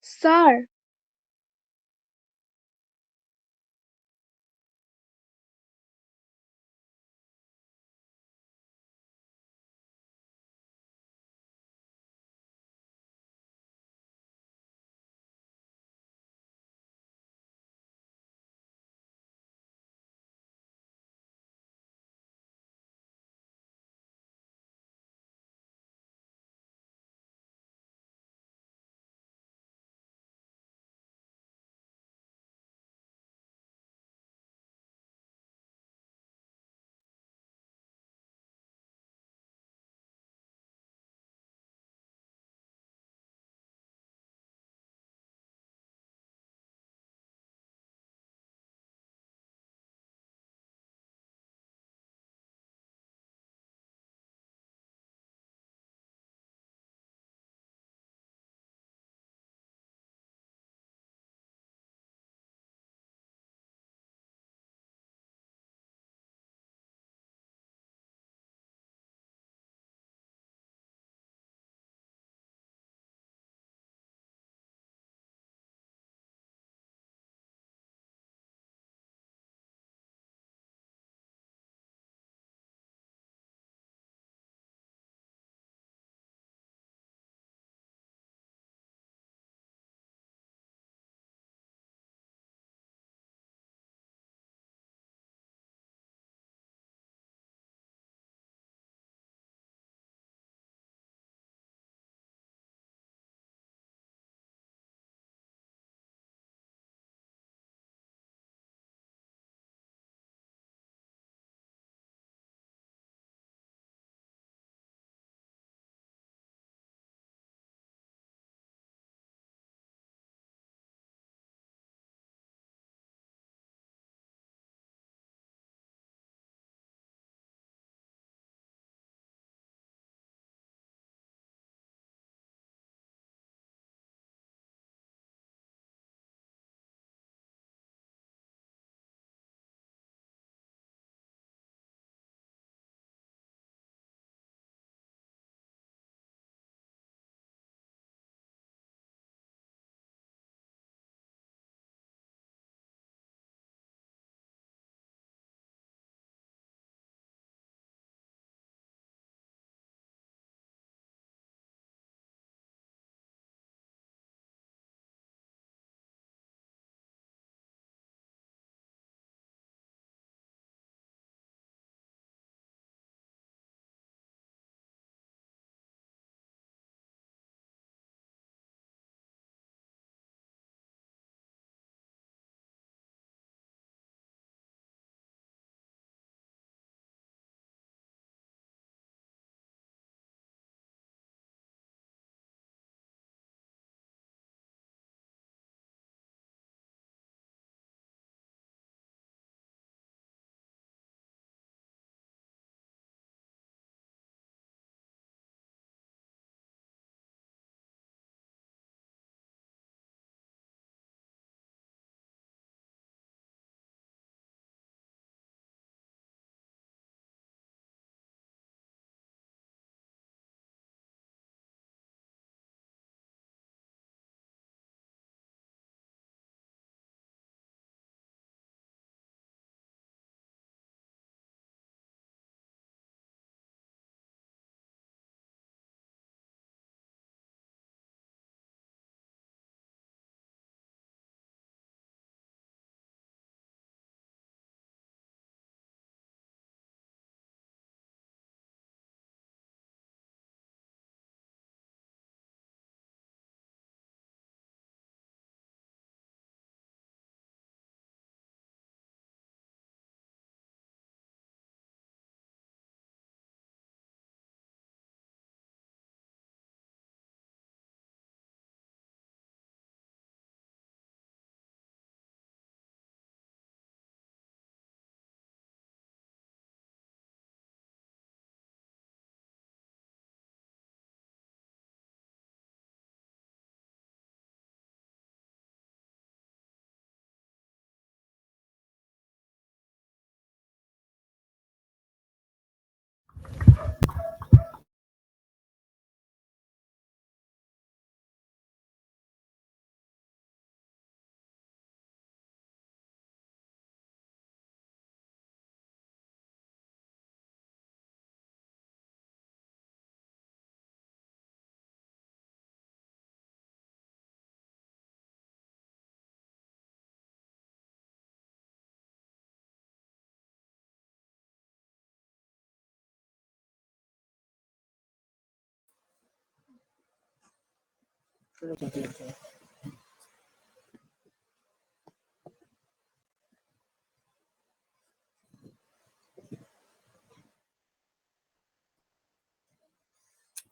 Sir,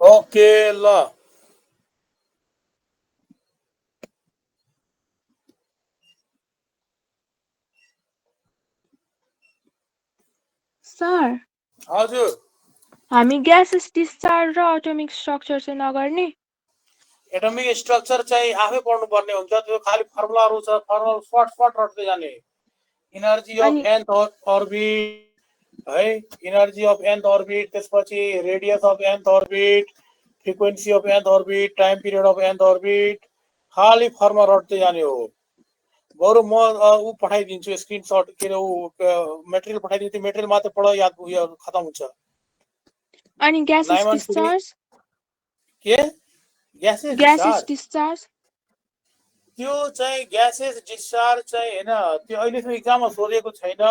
okay ल sir हजुर हामी ग्यासेस डिस्चार्ज र एटोमिक स्ट्रक्चर चाहिँ नगर्ने एटमिक स्ट्रक्चर चाहिँ आफै पढ्नुपर्ने हुन्छ त्यो खालि फर्मुलाहरू छ फर्मुला सर्ट रट्दै जाने इनर्जी अफ nth अर्बिट है इनर्जी अफ nth अर्बिट त्यसपछि radius of nth orbit frequency of nth orbit time period of nth orbit खालि फर्मुला रट्दै जाने हो बरु म ऊ पठाइदिन्छु स्क्रिनसट के ऊ मेटेरियल पठाइदिन्छु मेटेरियल मात्र पढ याद उयो खतम हुन्छ अनि ग्यासेस डिस्चार्ज के ग्यासेस डिस्चार्ज त्यो चाहिँ ग्यासेस डिस्चार्ज चाहिँ हैन त्यो अहिलेसम्म एक्जाममा सोधेको छैन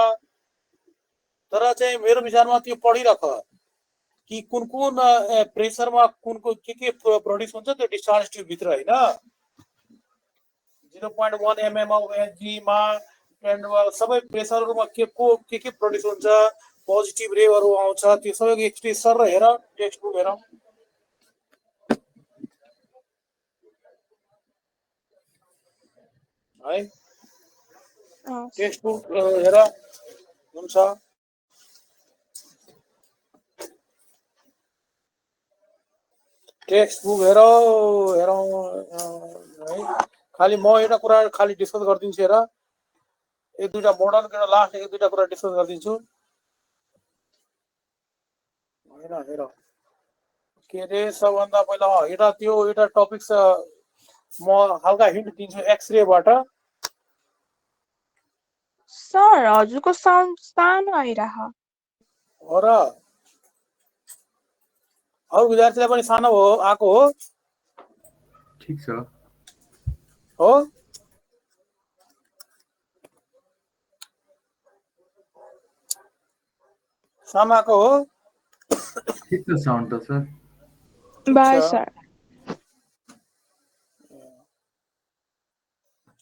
तर चाहिँ मेरो विचारमा त्यो पढिराख कि कुन कुन प्रेसरमा कुनको के प्रोड्युस हुन्छ त्यो डिस्चार्ज ट्युब भित्र हैन 0.1 mm of Hg मा सबै प्रेसरहरुमा के प्रोड्युस हुन्छ पोजिटिभ रेहरू आउँछ त्यो सबैको एक्सप्रेसन र हेर टेक्स्ट बुक हेर है टेक्स्ट बुक हेर हुन्छ टेक्स्ट बुक हेर है खाली म एउटा कुरा खाली डिस्कस गर्दिन्छु हेर एक दुईटा मोडल के लास्ट एक दुईटा कुरा डिस्कस गर्दिन्छु हेर हेर के रे सबभन्दा पहिला एउटा टपिक छ म हल्का हिन्ट दिन्छु एक्सरेबाट सर हजुरको साउन्ड सानो आइरह हो र अरु विद्यार्थीलाई पनि सानो हो आको हो ठीक छ हो सामाको हो ठीक छ साउन्ड त सर बाय सर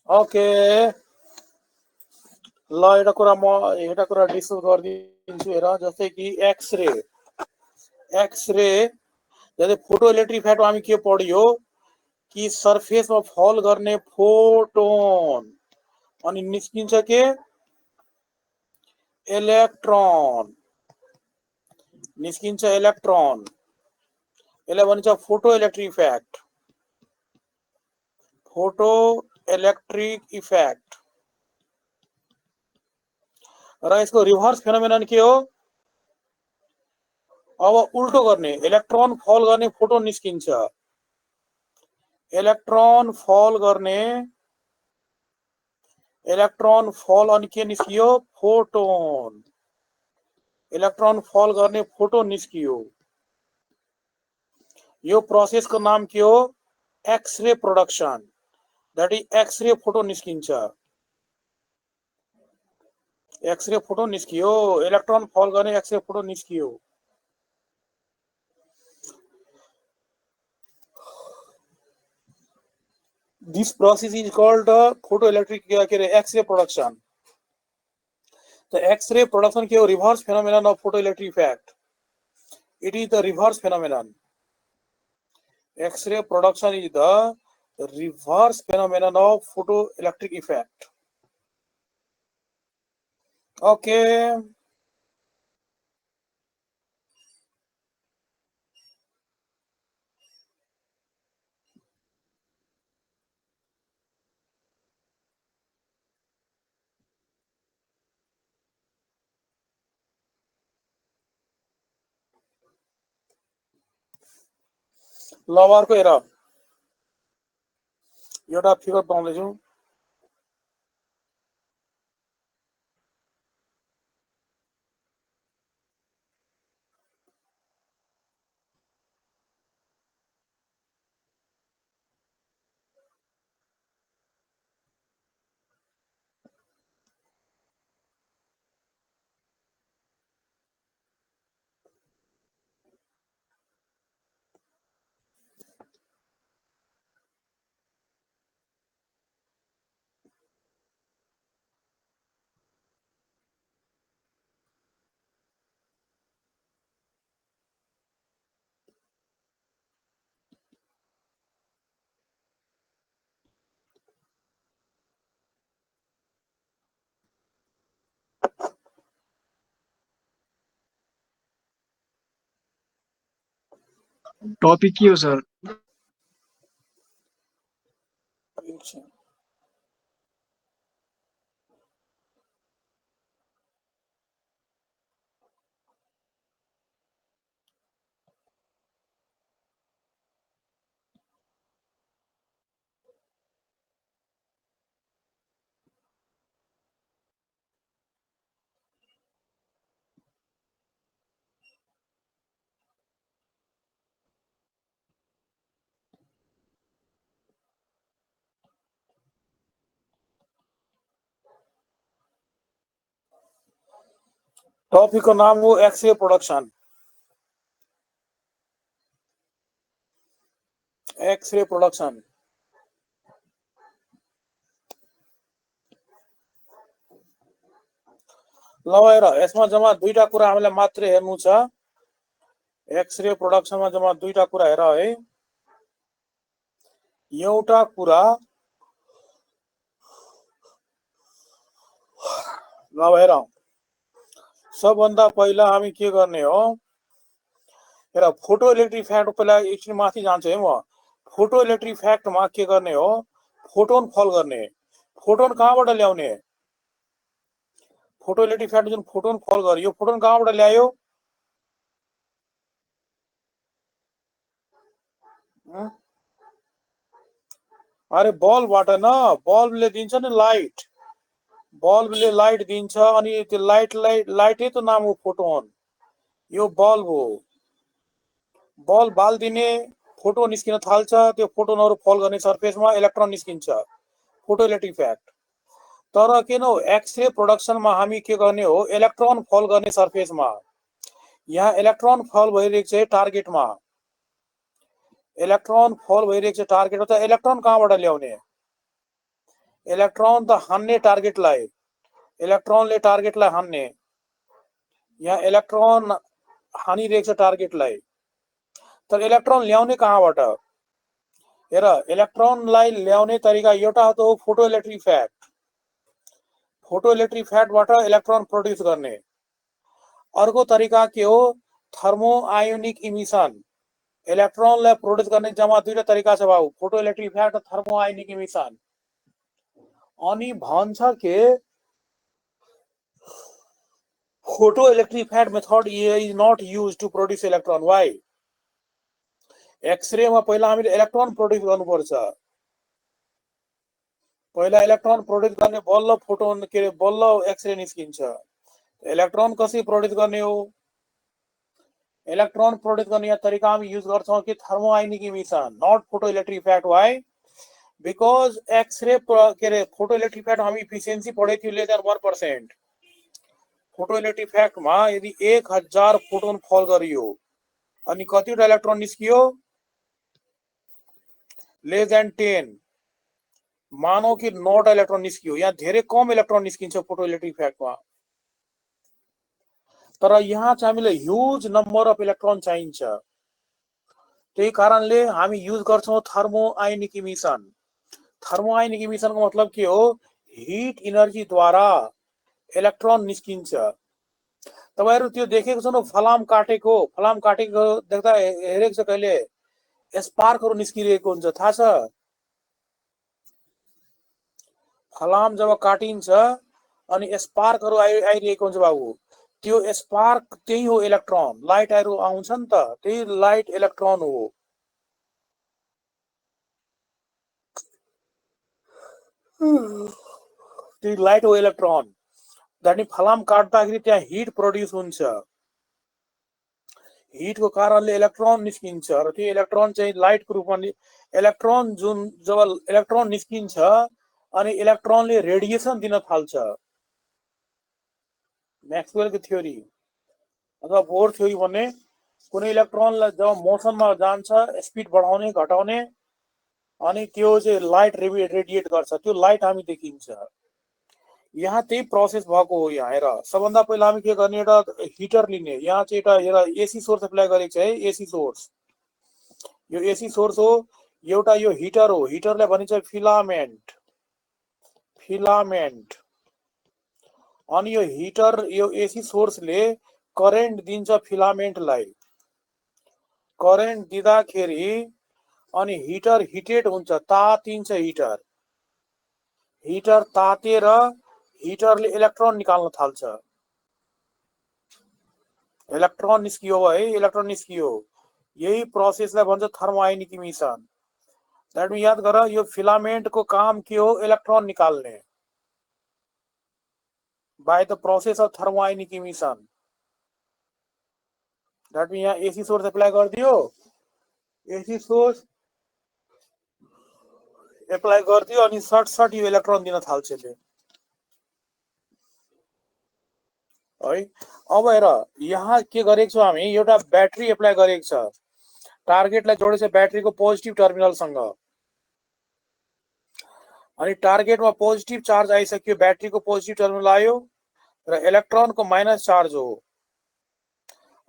ओके ल एउटा कुरा डिस्कस गरिदिन्छु हेर जस्तै कि एक्सरे जस्तै फोटो इलेक्ट्रिक इफेक्ट हामी के पढ्यो कि सरफेसमा फल गर्ने फोटोन अनि निस्किन्छ के इलेक्ट्रोन यसलाई भनिन्छ फोटो इलेक्ट्रिक इफेक्ट र यसको रिभर्स फेनोमेनन के हो अब उल्टो गर्ने इलेक्ट्रोन फल गर्ने फोटोन निस्किन्छ इलेक्ट्रोन फल अनि के निस्कियो फोटोन इलेक्ट्रोन फल गर्ने फोटोन निस्कियो यो प्रोसेसको नाम के हो X-ray production that is X-ray photon निस्किन्छ एक्सरे फोटोन निस्कियो इलेक्ट्रोन फल गर्ने एक्सरे फोटोन निस्कियो This process is called photoelectric X-ray production. The X-ray production is a reverse phenomenon of photoelectric effect. It is the reverse phenomenon. X-ray production is the reverse phenomenon of photoelectric effect. Okay. Lover को हेर एउटा figure पाउँदैछु topic के हो sir? Topic का नाम हो x-ray production. X-ray production ल हेर, यसमा जम्मा दुईटा कुरा हामीलाई मात्र हेर्नु छ। एक्सरे प्रोडक्सनमा जम्मा दुईटा कुरा हेर है। एउटा कुरा ल हेर, सबभन्दा पहिला हामी के गर्ने हो, हेर फोटो इलेक्ट्रिक फ्याक्ट पहिला एकछिन माथि जान्छु है म। फोटो इलेक्ट्रिक फ्याक्टमा के गर्ने हो, फोटोन फल गर्ने। फोटोन कहाँबाट ल्याउने, फोटो इलेक्ट्रिक फ्याक्ट जुन फोटोन फल गर्यो, फोटोन कहाँबाट ल्यायो, अरे बल्बबाट न, बल्बले दिन्छ नि लाइट, बल्बले लाइट दिन्छ अनि त्यो लाइटै त नाम हो फोटोन। यो बल्ब हो, बल्ब बाल्दिने फोटो निस्किन थाल्छ, त्यो फोटोनहरु फल गर्ने सर्फेसमा इलेक्ट्रोन निस्किन्छ, फोटो इलेक्ट्रिक फ्याक्ट। तर के न एक्सरे प्रोडक्सनमा हामी के गर्ने हो, इलेक्ट्रोन फल गर्ने सर्फेसमा। यहाँ इलेक्ट्रोन फल भइरहेको छ टार्गेटमा, इलेक्ट्रोन फल भइरहेको छ टार्गेटमा। त इलेक्ट्रोन कहाँबाट ल्याउने, इलेक्ट्रोन त हान्ने टार्गेटलाई, इलेक्ट्रोनले टार्गेटलाई हान्ने। यहाँ इलेक्ट्रोन हानिरहेको छ टार्गेटलाई, तर इलेक्ट्रोन ल्याउने कहाँबाट, हेर इलेक्ट्रोनलाई ल्याउने तरिका एउटा हो photo electric effect, photo electric फ्याक्टबाट इलेक्ट्रोन प्रोड्युस गर्ने। अर्को तरिका के हो, थर्मो आयोनिक इमिसन। इलेक्ट्रोनलाई प्रोड्युस गर्ने जम्मा दुईटा तरिका छ बाबु, फोटो इलेक्ट्रिक फ्याक्ट र थर्मो आयोनिक इमिसन। अनि भन्छ के photo electric effect method is not use to produce electron. Why, X ray में पहिला हामीले इलेक्ट्रोन प्रोड्युस गर्नुपर्छ, पहिला इलेक्ट्रोन प्रोड्युस गर्ने बल्ल फोटोन के अरे बल्ल एक्सरे निस्किन्छ। इलेक्ट्रोन कसरी प्रोड्युस गर्ने हो, इलेक्ट्रोन प्रोड्युस गर्ने तरिका हामी युज गर्छौं कि thermo ionic emission, not photo electric effect. Why, because X-ray के अरे फोटो इलेक्ट्रिक फ्याक्ट हामी इफिसियन्सी पढेको थियो लेस देन 1%। फोटो इलेक्ट्रिक फ्याक्टमा यदि 1000 फोटोन फल गरियो अनि कतिवटा इलेक्ट्रोन निस्कियो, लेस देन 10, मानौ कि 9 इलेक्ट्रोन निस्कियो। यहाँ धेरै कम इलेक्ट्रोन निस्किन्छ फोटो इलेक्ट्रिक फ्याक्टमा, तर यहाँ चाहिँ हामीलाई ह्युज नम्बर अफ इलेक्ट्रोन चाहिन्छ। त्यही कारणले हामी युज गर्छौं thermo ionic emission. Thermo ionic इमिसनको मतलब के हो, हिट इनर्जी द्वारा इलेक्ट्रोन निस्किन्छ। तपाईहरु त्यो देखेको छ न, फलाम काटेको देख्दा हेरेको छ कहिले, स्पार्कहरु निस्किरहेको हुन्छ, थाहा छ? फलाम जब काटिन्छ अनि स्पार्कहरु आइरहेको हुन्छ बाबु, त्यो स्पार्क त्यही हो इलेक्ट्रोन। लाइटहरु आउँछ नि त, त्यही लाइट इलेक्ट्रोन हो। त्यही लाइट हो इलेक्ट्रोन। दानी फलाम काट्दाखेरि त्यहाँ हिट प्रोड्युस हुन्छ, हिटको कारणले इलेक्ट्रोन निस्किन्छ र त्यो इलेक्ट्रोन चाहिँ लाइटको रूपमा इलेक्ट्रोन जुन जब इलेक्ट्रोन निस्किन्छ अनि इलेक्ट्रोनले रेडिएसन दिन थाल्छ। मैक्सवेल की थ्योरी अथवा बोर थ्योरी भन्ने, कुनै इलेक्ट्रोनलाई जब मोसनमा जान्छ स्पिड बढाउने घटाउने अनि त्यो चाहिँ लाइट रेडिएट गर्छ, त्यो लाइट हामी देखिन्छ। यहाँ त्यही प्रोसेस भएको हो। यहाँ हेर, सबभन्दा पहिला हामी के गर्ने, एउटा हिटर लिने। यहाँ चाहिँ एउटा हेर एसी सोर्स एप्लाई गरेको छ है, एसी सोर्स, यो एसी सोर्स हो। एउटा यो हिटर हो, हिटरलाई भनिन्छ फिलामेन्ट, फिलामेन्ट। अनि यो हिटर, यो एसी सोर्सले करेन्ट दिन्छ फिलामेन्टलाई, करेन्ट दिँदाखेरि अनि हिटर हिटेड हुन्छ, तातिन्छ हिटर। हिटर तातेर हिटरले इलेक्ट्रोन निकाल्न थाल्छ। इलेक्ट्रोन निस्कियो है, इलेक्ट्रोन निस्कियो। यही प्रोसेसलाई भन्छ थर्मोआयोनिक इमिसन। दैट मीन याद गर, यो फिलामेन्टको काम के हो? इलेक्ट्रोन निकाल्ने by the process of thermionic emission. That mean यहाँ एसी सोर्स एप्लाई गरिदियो, एसी सोर्स एप्लाई गरिदियो अनि सर्ट यो इलेक्ट्रोन दिन थाल्छ है। अब हेर, यहाँ के गरेको छौँ हामी, एउटा ब्याट्री एप्लाई गरेको छ, टार्गेटलाई जोडेको छ ब्याट्रीको पोजिटिभ टर्मिनलसँग। अनि टार्गेटमा पोजिटिभ चार्ज आइसक्यो, ब्याट्रीको पोजिटिभ टर्मिनल आयो र इलेक्ट्रोनको माइनस चार्ज हो।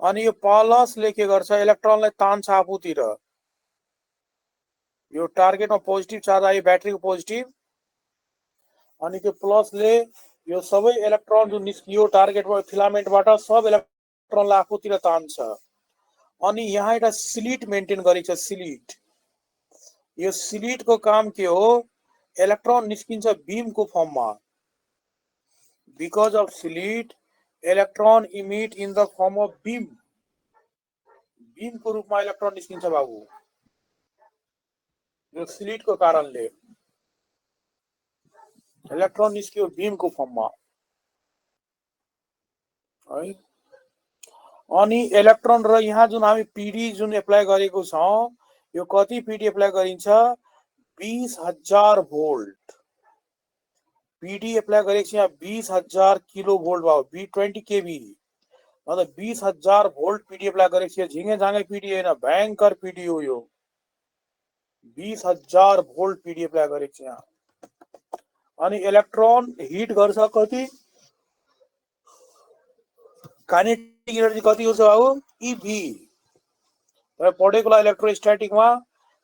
अनि यो प्लसले के गर्छ? इलेक्ट्रोनलाई तान्छ आफूतिर। यो टार्गेटमा पोजिटिभ चार्ज आयो, ब्याट्रीको पोजिटिभ, अनि त्यो प्लसले यो सबै इलेक्ट्रोन जुन निस्कियो टार्गेटबाट फिलामेन्टबाट सब इलेक्ट्रोनलाई आफूतिर तान्छ। अनि यहाँ एउटा स्लिट मेन्टेन गरेको छ, स्लिट। यो स्लिटको काम के हो? इलेक्ट्रोन निस्किन्छ बीमको फर्ममा। Because of slit electron emit in the form of beam. बीमको रूपमा इलेक्ट्रोन निस्किन्छ बाबु, यो स्लिटको कारणले इलेक्ट्रोन निस्कियो बीमको फर्ममा है। अनि इलेक्ट्रोन र यहाँ जुन हामी पीडी जुन एप्लाई गरेको छौं, यो कति पीडी एप्लाई गरिन्छ? 20,000 भोल्ट पीडी एप्लाई गरेको छ। यहाँ 20,000 किलो भोल्ट भयो, 20 केबी मतलब 20,000 भोल्ट पीडी एप्लाई गरेको छ। झिङ्गे झाँगे पीडी होइन, भयंकर पीडी हो यो। 20,000 भोल्ट पीडी एप्लाई गरेको छ यहाँ। अनि इलेक्ट्रोन हिट गर्छ कति? काइनेटिक एनर्जी कति हुन्छ बाबु? इभी। पढेको इलेक्ट्रोस्टैटिकमा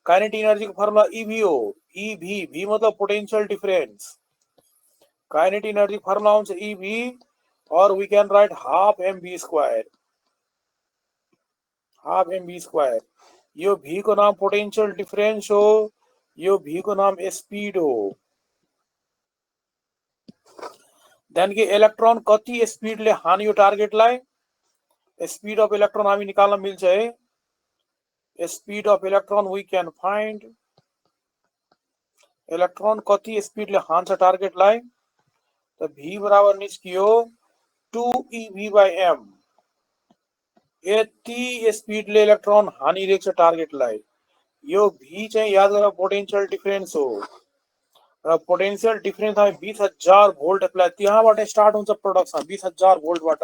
काइनेटिक एनर्जी को फर्मुला इभी हो। इभी, भी मतलब potential difference. Kinetic energy formula हुन्छ इभी, और we can write half mv square. Half mv square. यो भी को नाम पोटेंशियल डिफरेंस हो, यो भी को नाम स्पीड हो। देन के इलेक्ट्रोन कति स्पीडले हान्यो टार्गेटलाई? स्पीड अफ इलेक्ट्रोन हामी निकाल्न मिल्छ है। Speed of electron we can find. Electron कति स्पीडले हान्छ टार्गेटलाई? त v बराबर निस्कियो 2ev/m। यति स्पीडले इलेक्ट्रोन हानिरहेको छ टार्गेटलाई। यो v चाहिँ याद गर पोटेंशियल डिफरेंस हो, र पोटेंशियल डिफरेंस हामी 20,000 भोल्ट एप्लाई, त्यहाँबाट स्टार्ट हुन्छ प्रोडक्सन 20,000 भोल्टबाट।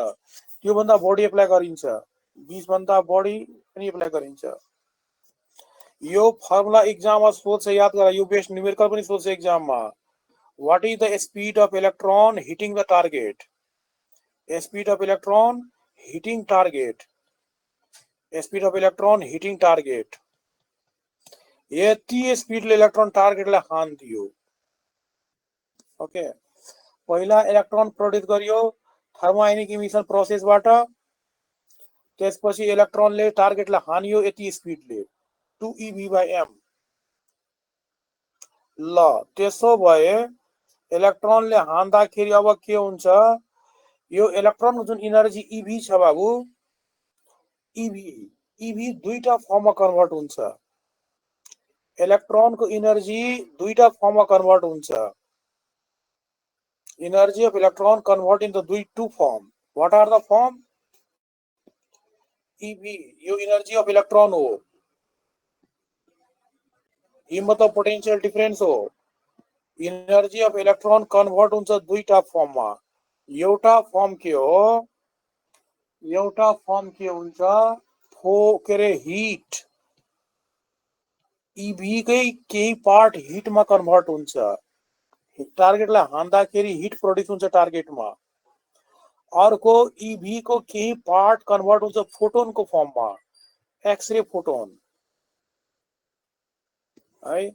त्यो भन्दा बढी एप्लाई गरिन्छ, 20 भन्दा बढी पनि एप्लाई गरिन्छ। यो फर्मुला एक्जाममा सोध्छ, याद गर। यो बेस्ट न्यूमेरिकल पनि सोध्छ एक्जाममा। What is the speed of electron hitting the target? Speed of electron hitting target. Speed of electron hitting target. यति स्पीडले इलेक्ट्रोन टार्गेटलाई हान्दियो। ओके, पहिला इलेक्ट्रोन प्रोड्युस गरियो थर्मोआयोनिक इमिसन प्रोसेसबाट, त्यसपछि इलेक्ट्रोनले टार्गेटलाई हानियो यति स्पीडले 2ev/m। ल, त्यसो भए इलेक्ट्रोनले हान्दाखेरि अब के हुन्छ? यो इलेक्ट्रोनको जुन एनर्जी इभी छ बाबु, इभी दुईटा फर्ममा कन्भर्ट हुन्छ। इलेक्ट्रोनको एनर्जी दुईटा फर्ममा कन्भर्ट हुन्छ। Energy of electron convert into two form. What are the form? EV, यो energy of electron हो। E मतलब potential difference हो। Energy of electron convert हुन्छ दुईटा फर्ममा। एउटा फर्म के हो? एउटा फर्म के हुन्छ? के रे हिट। EV कै केही पार्ट हिटमा कन्भर्ट हुन्छ। टार्गेटलाई हान्दाखेरि हिट प्रोड्युस हुन्छ टार्गेटमा। अर्को इभी को केही पार्ट कन्भर्ट हुन्छ फोटोनको फर्ममा, एक्सरे फोटोन है।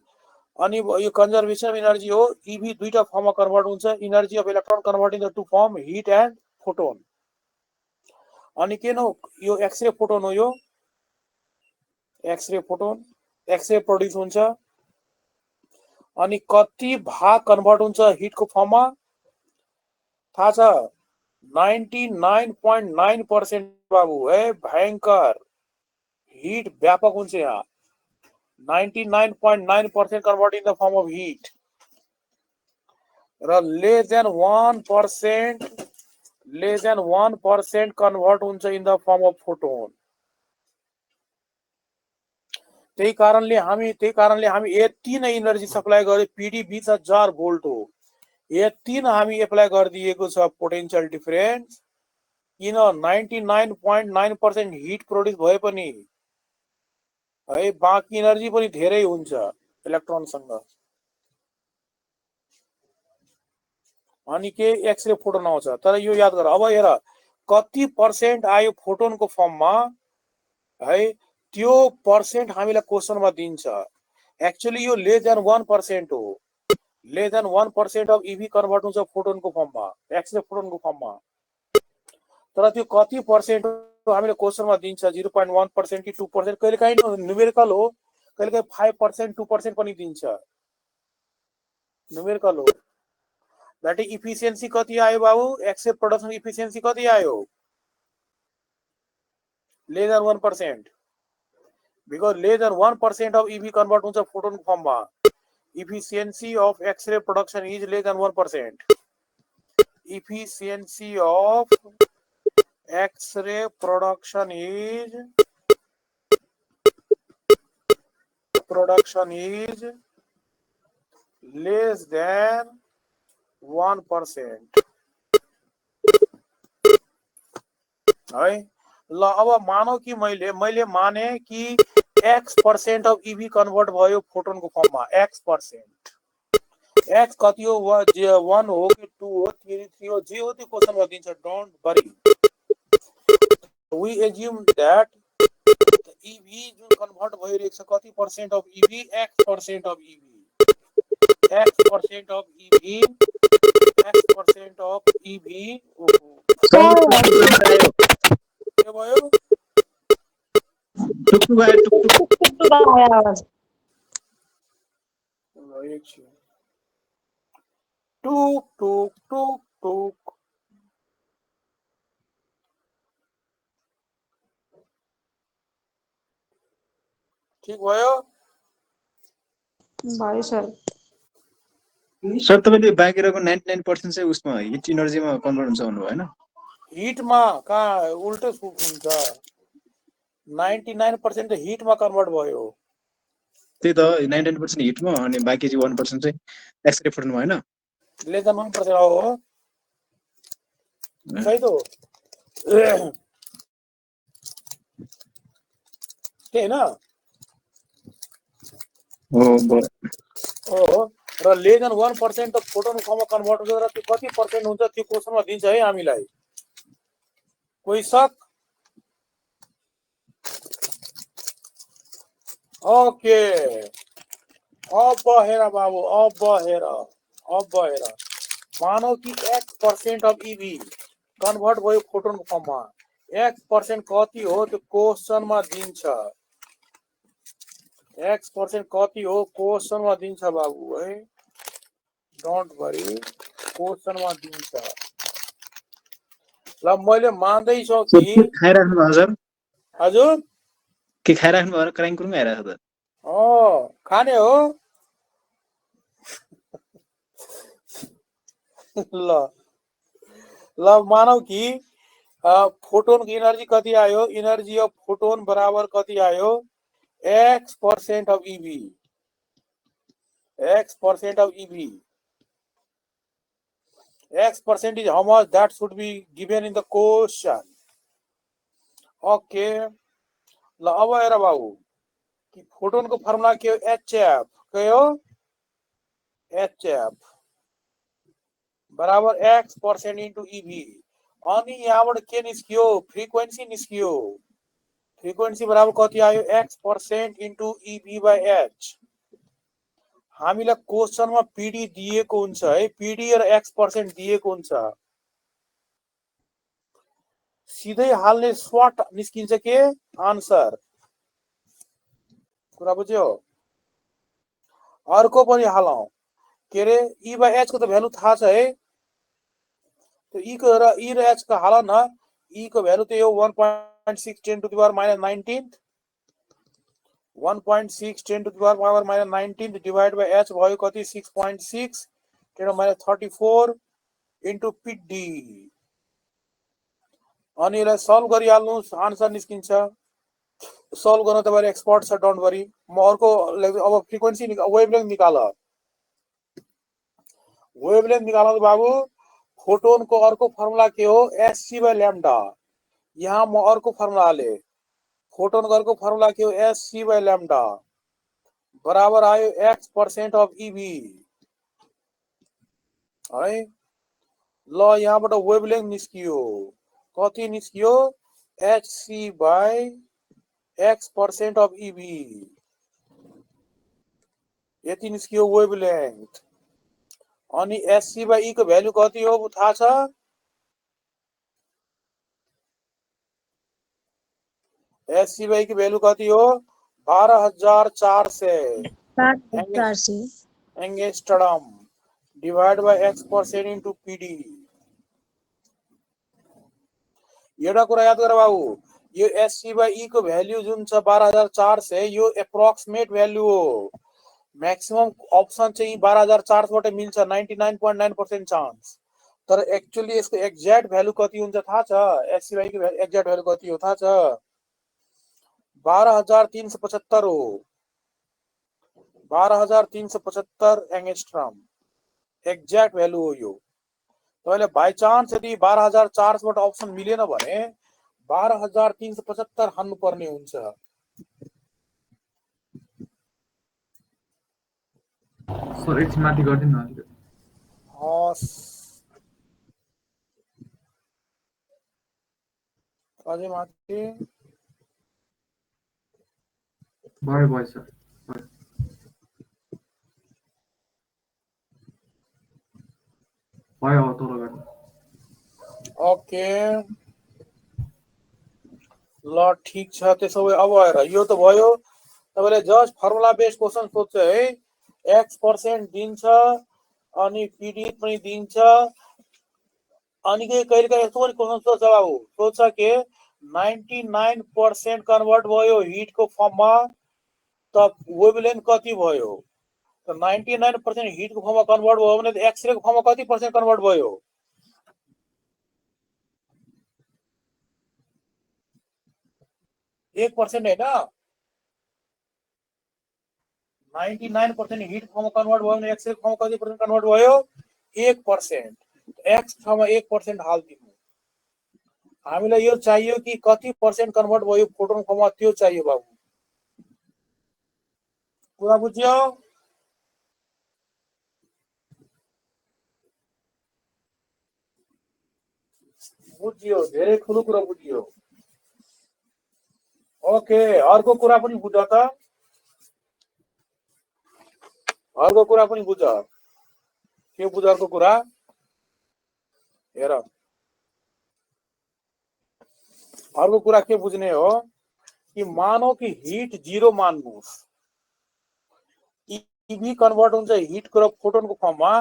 अनि यो कन्जर्भेसन एनर्जी हो। इभी दुईटा फर्ममा कन्भर्ट हुन्छ। Energy of electron converting the two form, heat and photon. अनि के नो यो एक्सरे फोटोन हो। यो एक्सरे फोटोन एक्सरे प्रोड्युस हुन्छ अनि कति भाग कन्भर्ट हुन्छ हिटको फर्ममा थाहा छ 99.9% बाबु है भयंकर हिट व्यापक हुन्छ यहाँ 99.9% convert in the form of heat र लेस देन 1% कन्भर्ट हुन्छ in the form of photon त्यही कारणले हामी यति नै एनर्जी सप्लाई गरे पीडी 20,000 भोल्ट हो यति नै हामी एप्लाई गरिदिएको छ पोटेन्शियल डिफरेन्स किन 99.9% हिट प्रोड्युस भए पनि है बाँकी एनर्जी पनि धेरै हुन्छ इलेक्ट्रोनसँग अनि के एक्सरे फोटोन आउँछ तर यो याद गर अब हेर कति पर्सेन्ट आयो फोटोनको फर्ममा है त्यो पर्सेन्ट हामीलाई क्वेशनमा दिन्छ एक्चुअली यो लेस देन 1% हो लेस देन 1% अफ इभी कन्भर्ट हुन्छ फोटोनको फर्ममा एक्सरे फोटोनको फर्ममा तर त्यो कति पर्सेन्ट हामीले क्वेशनमा दिन्छ 0.1% कि 2% कहिलेकाहीँ न्युमेरिकल हो कहिलेकाहीँ 5% 2% पनि दिन्छ न्युमेरिकल हो दैट इज इफिसिएन्सी कति आयो बाबु एक्सरे प्रोडक्सन इफिसिएन्सी कति आयो lace than 1% because less than 1% of EV convert हुन्छ photon form मा efficiency of X-ray production is less than 1%. Efficiency of X-ray production is less than 1%. है ल अब मानौ कि मैले माने कि X% अफ इभी कन्भर्ट भयो फोटोनको फर्ममा X%. X कति हो 1 हो कि 2 हो 3 हो जे हो त्यो क्वेशनमा दिन्छ don't worry we assume that EV जुन कन्भर्ट भइरहेको छ कति percent of EV X% of EV X% of EV के भयो टुकटुक आयो टुकटुक आवाज टुक टुक टुक टुक ठीक भयो सर सर तपाईले बाँकी रहेको 99% चाहिँ उसमा हिट एनर्जीमा कन्भर्ट हुन्छ भन्नुभयो हैन हिटमा कहाँ उल्टो हुन्छ 99% त हिटमा कन्भर्ट भयो त्यही त 99% हिटमा अनि बाँकी चाहिँ 1% चाहिँ एक्सरे फोटोनमा हैन लेस देन 1% हो सही तो त्यही हैन हो र लेस देन 1% त फोटोन फर्ममा कन्भर्ट हुन्छ र त्यो कति पर्सेन्ट हुन्छ त्यो क्वेशनमा दिन्छ है हामीलाई कोही शक ओके अब हेर बाबु अब हेर मानौ कि X% अफ इभी कन्भर्ट भयो फोटोनको फर्ममा X% कति हो त्यो क्वेशनमा दिन्छ X% कति हो क्वेशनमा दिन्छ बाबु है डोन्ट वरी क्वेशनमा दिन्छ ल मैले मान्दै छु कि खाइराख्नु भयो सर हजुर के खाइराख्नु भयो क्राइङ कुरुङ आइराछ त खाने हो ल मानौ कि फोटोन की एनर्जी कति आयो एनर्जी अफ फोटोन बराबर कति आयो X% of EV X% of EV X% is how much that should be given in the question okay ल अब हेर बाबु कि फोटोन को फर्मुला के हो HF के हो HF बराबर X% into EV अनि यहाँबाट के निस्कियो फ्रिक्वेन्सी निस्कियो फ्रिक्वेन्सी बराबर कति आयो X% into EV by H हामीलाई क्वेशनमा पीडी दिएको हुन्छ है पीडी र X% दिएको हुन्छ सिधै हाल्ने स्वाट निस्किन्छ के आन्सर कुरा बुझ्यो अर्को पनि हालौं के रे ई बाइ एच को त भ्यालु थाहा छ है तो ई को र ई र एच को हाल न ई को भ्यालु त यो 1.6 10 to the power minus 19 1.6 10 to the power minus 19 divided by h भयो कति 6.6 10 minus 34 into pd अनि यसलाई सल्भ गरिहाल्नुस् आन्सर निस्किन्छ सल्भ गर्न तपाईहरु एक्सपर्ट छ डोन्ट वरी म अर्को अब फ्रिक्वेन्सी वेभलेंथ निकाल वेभलेंथ निकाल्नु बाबु फोटोन को अर्को फर्मुला के हो sc by lambda यहाँ म अर्को फर्मुला हाले फोटोन को अर्को फर्मुला के हो sc by lambda बराबर आयो x% of ev है ल यहाँबाट वेभलेंथ निस्कियो कति निस्कियो hc by x% of ev यति निस्कियो वेभलेंथ अनि sc by e को भ्यालु कति हो थाहा छ sc by e को भ्यालु कति हो 12400 angstrom divide by x% into pd एउटा कुरा याद गर बाबु यो sc by e को भ्यालु जुन छ 12400 यो एप्रोक्सिमेट भ्यालु हो मैक्सिमम ऑप्शन चाहिँ 12400 बाट मिल्छ 99.9% चान्स तर एक्चुअली यसको एक्ज्याक्ट भ्यालु कति हुन्छ थाहा छ sc by e को एक्ज्याक्ट भ्यालु कति हो थाहा छ 12375 हो 12375 एंगस्ट्रम एक्ज्याक्ट भ्यालु हो यो तपाईले बाइ चान्स यदि 12400 बाट अप्सन मिलेन भने 12375 हान्नु पर्ने हुन्छ सर एकछिन माथि गर्दिनु न अलिकति हस् अझै माथि भयो सर भयो तल गर्नु ओके ल ठीक छ त्यसो भए अब हेर यो त भयो तपाईले जस्ट फर्मुला बेस्ड क्वेशन सोध्छ है x% दिन्छ अनि pd पनि दिन्छ अनि कहिले कहिले यस्तो पनि क्वेशन सोध्छ बाबु सोध्छ के 99% कन्भर्ट भयो हिट को फर्ममा त वेभलेंथ कति भयो त 99% हिट को फर्ममा कन्भर्ट भयो भने एक्सरे को फर्ममा कति % कन्भर्ट भयो 1% हैन 99% हिट फर्ममा कन्भर्ट भयो भने एक्सरे फर्ममा कति % कन्भर्ट भयो 1% एक्स ठाउँमा 1% हाल्दिनु हामीलाई यो चाहियो कि कति % कन्भर्ट भयो फोटोन फर्ममा त्यो चाहियो बाबु कुरा बुझ्यो बुझ्यो धेरै ठुलो कुरा बुझ्यो ओके अर्को कुरा पनि बुझ त अर्को कुरा पनि बुझ के बुझ अर्को कुरा हेर अर्को कुरा के बुझ्ने हो कि मानौ कि हिट 0 मान्नुस् ईवी कन्भर्ट हुन्छ हिट को र फोटोन को फर्ममा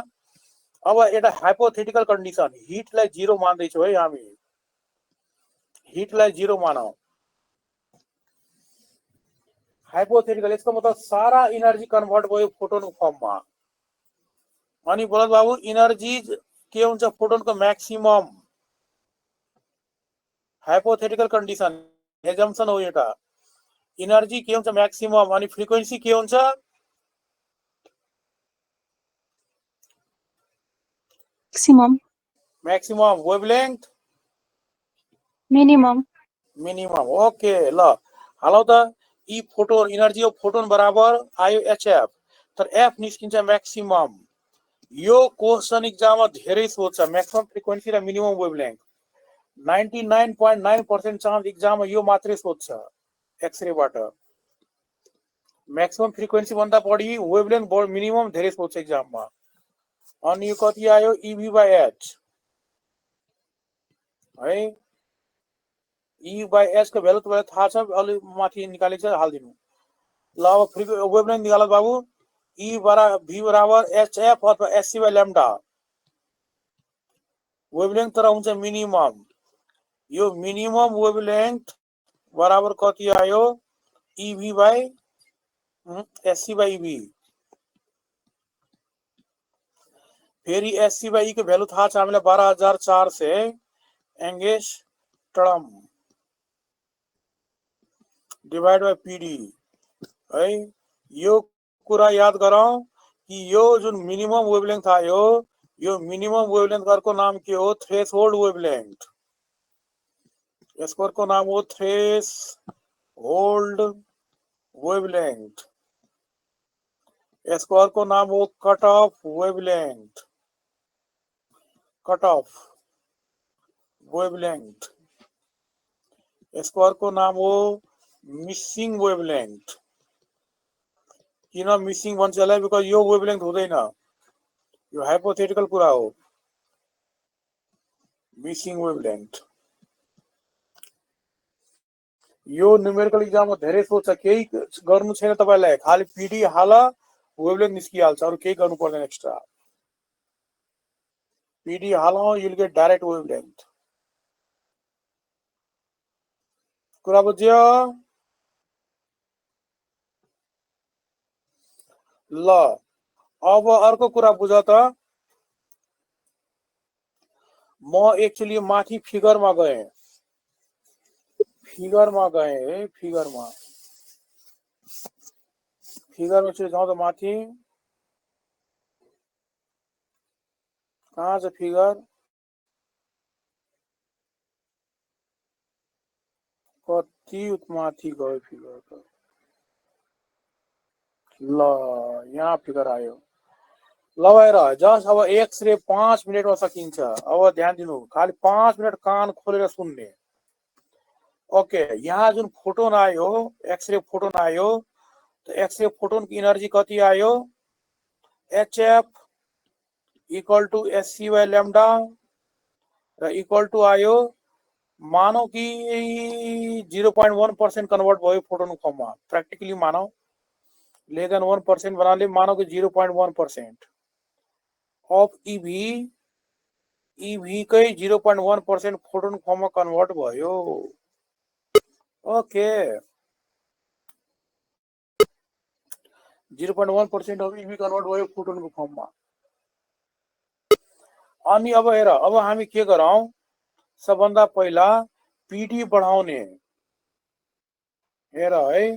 अब एउटा हाइपोथेटिकल कन्डिसन हिटलाई 0 मान्दै छौ है हामी हिटलाई 0 मानौ हाइपोथेटिकल यसको मतलब सारा एनर्जी कन्भर्ट भयो फोटोन को फर्ममा अनि बोल बाबु एनर्जी के हुन्छ फोटोन को मैक्सिमम हाइपोथेटिकल कंडीशन एजम्पसन हो एउटा एनर्जी के हुन्छ मैक्सिमम अनि फ्रिक्वेन्सी के हुन्छ मैक्सिमम वेभलेंथ मिनिमम ओके ल हालौ त ई फोटोन एनर्जी अफ फोटोन बराबर आयो hf तर f निस्किन्छ मैक्सिमम यो क्वेशन एक्जाममा धेरै सोध्छ मैक्सिमम फ्रिक्वेन्सी र मिनिमम वेभलेंथ 99.9% चान्स एक्जाममा यो मात्रै सोध्छ एक्सरे बाट मैक्सिमम फ्रिक्वेन्सी भन्दा बढी वेभलेंथ मिनिमम धेरै सोध्छ एक्जाममा अनि यो कति आयो ev by h है e by h को भ्यालु तपाईलाई थाहा छ अलि माथि निकालेको छ हाल्दिनु ल अब फ्री वेवलेंथ निकालो बाबू, ई v बराबर hf अथवा sc by lambda। वेवलेंथ तर हुन्छ मिनिमम, यो मिनिमम वेवलेंथ बराबर कति आयो, ev by sc by ev। फेरि sc by e को भ्यालु थाहा छ हामीलाई 12400 एंगस्ट्रम डिवाइड बाई पीडी है। यो कुरा याद गरौँ कि यो जुन मिनिमम वेवलेंथ आयो, यो मिनिमम वेवलेंथ अर्को नाम के हो, थ्रेशोल्ड वेवलेंथ। यसको अर्को नाम हो थ्रेशोल्ड वेवलेंथ। यसको अर्को नाम हो cut off wavelength, cut off wavelength. यसको अर्को नाम हो मिसिङ वेवलेंथ। किन मिसिङ भन्छ यसलाई, बिकज यो वेवलेंथ हुँदैन, यो हाइपोथेटिकल कुरा हो, मिसिङ वेवलेंथ। यो न्यूमेरिकल एक्जाममा धेरै सोध्छ, केही गर्नु छैन तपाईलाई, खाली पीडी हाल वेवलेंथ निस्किहाल्छ, अरु केही गर्नु पर्दैन एक्स्ट्रा। पीडी हाल you will get direct wavelength. कुरा बुझ्यो? ल अब अर्को कुरा बुझ त, म एक्चुअली माथि फिगरमा गए, फिगरमा गए, फिगरमा चाहिँ जाउँ त माथि, कहाँ छ फिगर, कति माथि गयो फिगर त, ल यहाँ फिगर आयो। ल हेर, जस्ट अब एक्सरे 5 मिनटमा सकिन्छ। अब ध्यान दिनु, खाली 5 मिनट कान खोलेर सुन्ने। ओके, यहाँ जुन फोटोन आयो, एक्सरे फोटोन आयो, तो एक्सरे फोटोन की एनर्जी कति आयो, hf equal to sc by lambda र इक्वल टू आयो, मानौ कि 0.1% कन्भर्ट भयो फोटोन फर्ममा, प्र्याक्टिकली मानौ लेस देन 1% बनाले, मानौ कि 0.1% अफ इभी, इभी कै 0.1% फोटोन फर्ममा कन्भर्ट भयो। ओके, 0.1% अफ इभी कन्भर्ट भयो फोटोनको फर्ममा। अनि अब हेर, अब हामी के गरौँ, सबभन्दा पहिला पीडी बढाउने। हेर है,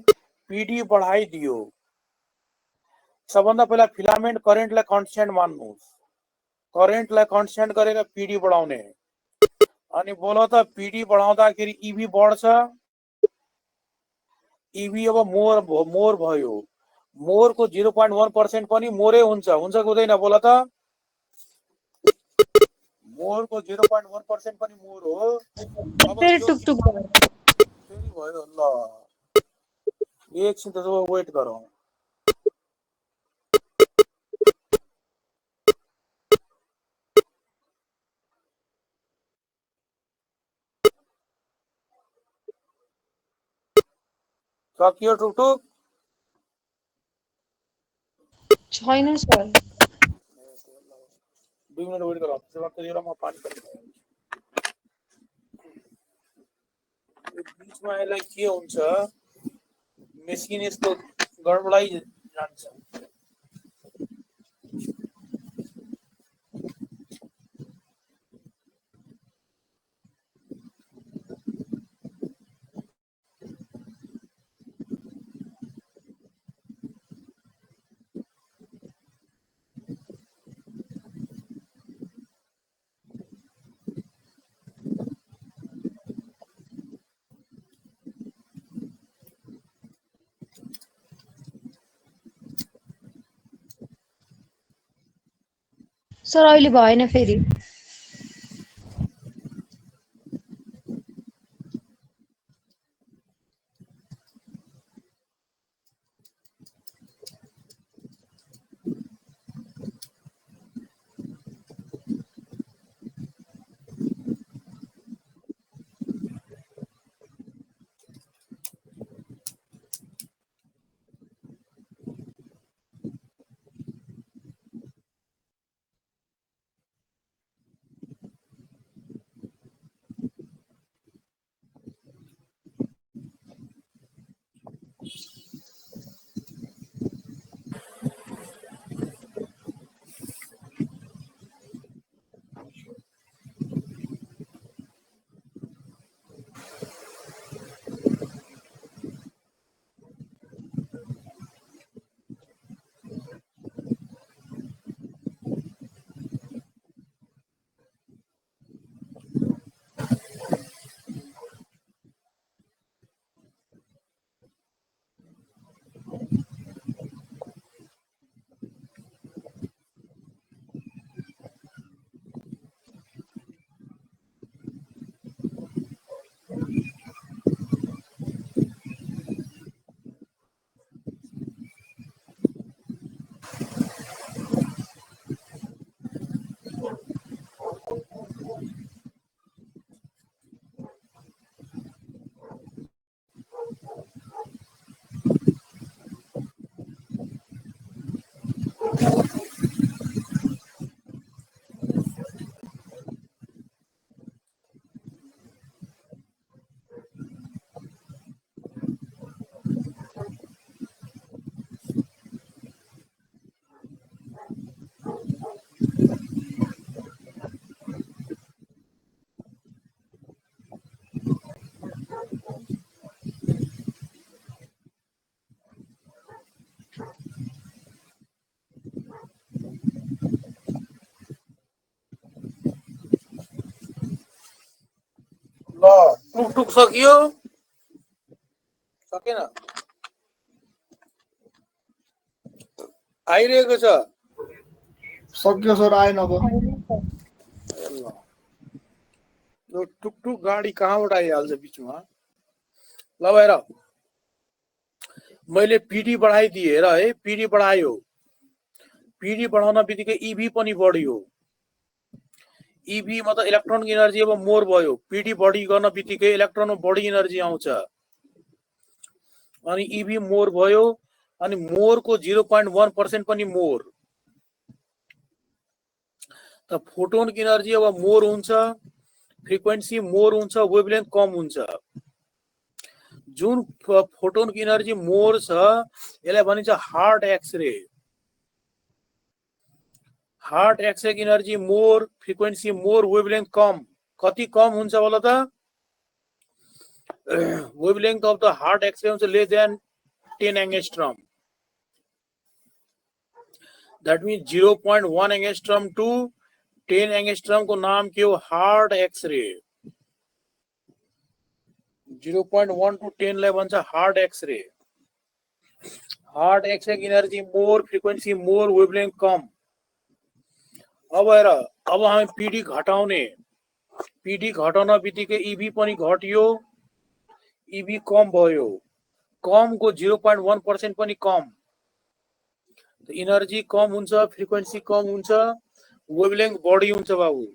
पीडी बढाइदियो। सबभन्दा पहिला फिलामेन्ट करेन्टलाई कन्स्ट्यान्ट मान्नुहोस्, करेन्टलाई कन्स्ट्यान्ट गरेर पीडी बढाउने। अनि बोल त, पीडी बढाउँदाखेरि इभी बढ्छ, इभी अब मोर भयो, मोरको 0.1% पनि मोरै हुन्छ, हुन्छ कि हुँदैन बोल त, मोरको 0.1% पनि मोर हो। अब फेरि यो टुकटुक भयो। फेरि भयो, ल एकछिन त वेट गरौँ। सकियो टुकटुक? छैन सर। 2 मिनट वेट गरौँ, त्यसो भए तेरो म पानी पनि बीचमा यसलाई के हुन्छ, मेसिन यस्तो गडबडाइ जान्छ। सर अहिले भएन फेरि। ल टुक सकियो सकेन आइरहेको छ सक्यो सर आएन अब यो टुकटुक गाडी कहाँबाट आइहाल्छ बिचमा ल भएर मैले पिडी बढाइदिए हेर है पिडी बढायो पिडी बढाउन बित्तिकै इभी पनि बढ्यो इभी मतलब इलेक्ट्रोन एनर्जी अब मोर भयो पिडी बढी गर्न बित्तिकै इलेक्ट्रोनमा बढी एनर्जी आउँछ अनि इभी मोर भयो अनि मोरको 0.1% पनि मोर त फोटोन एनर्जी अब मोर हुन्छ फ्रिक्वेन्सी मोर हुन्छ वेभलेन्थ कम हुन्छ जुन फोटोन एनर्जी मोर छ यसलाई भनिन्छ hard X ray hard X ray energy more frequency more wavelength कम कति कम हुन्छ होला त wavelength of the hard X ray हुन्छ less than 10 angstrom that means 0.1 angstrom to 10 angstrom को नाम के हो हार्ड एक्सरे 0.1 टू 10 लाई भन्छ hard X ray energy more frequency more wavelength कम अब हेर अब हामी पिडी घटाउन बित्तिकै इभी पनि घट्यो इभी कम भयो कम को 0.1% पनि कम एनर्जी कम हुन्छ फ्रिक्वेन्सी कम हुन्छ वेभलेन्थ बढी हुन्छ बाबु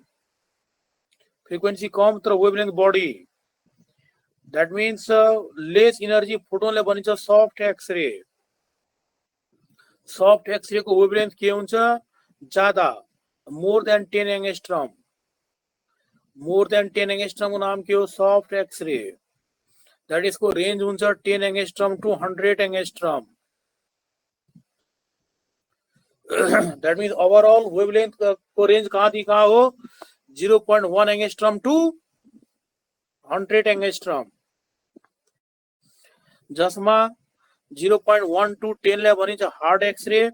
फ्रिक्वेन्सी कम तर वेभलेन्थ बढी दैट मीन्स लेस एनर्जी फोटोनले भनिन्छ सफ्ट एक्सरे को वेभलेन्थ के हुन्छ ज्यादा मोर देन 10 एंगस्ट्रम को नाम के हो सफ्ट एक्सरे दैट इज को रेंज हुन्छ 10 angstrom to 100 angstrom that means overall wavelength को रेंज कहाँ हो 0.1 एंगस्ट्रम टू 100 एंगस्ट्रम जसमा 0.1 टू 10 लाई भनिन्छ हार्ड एक्सरे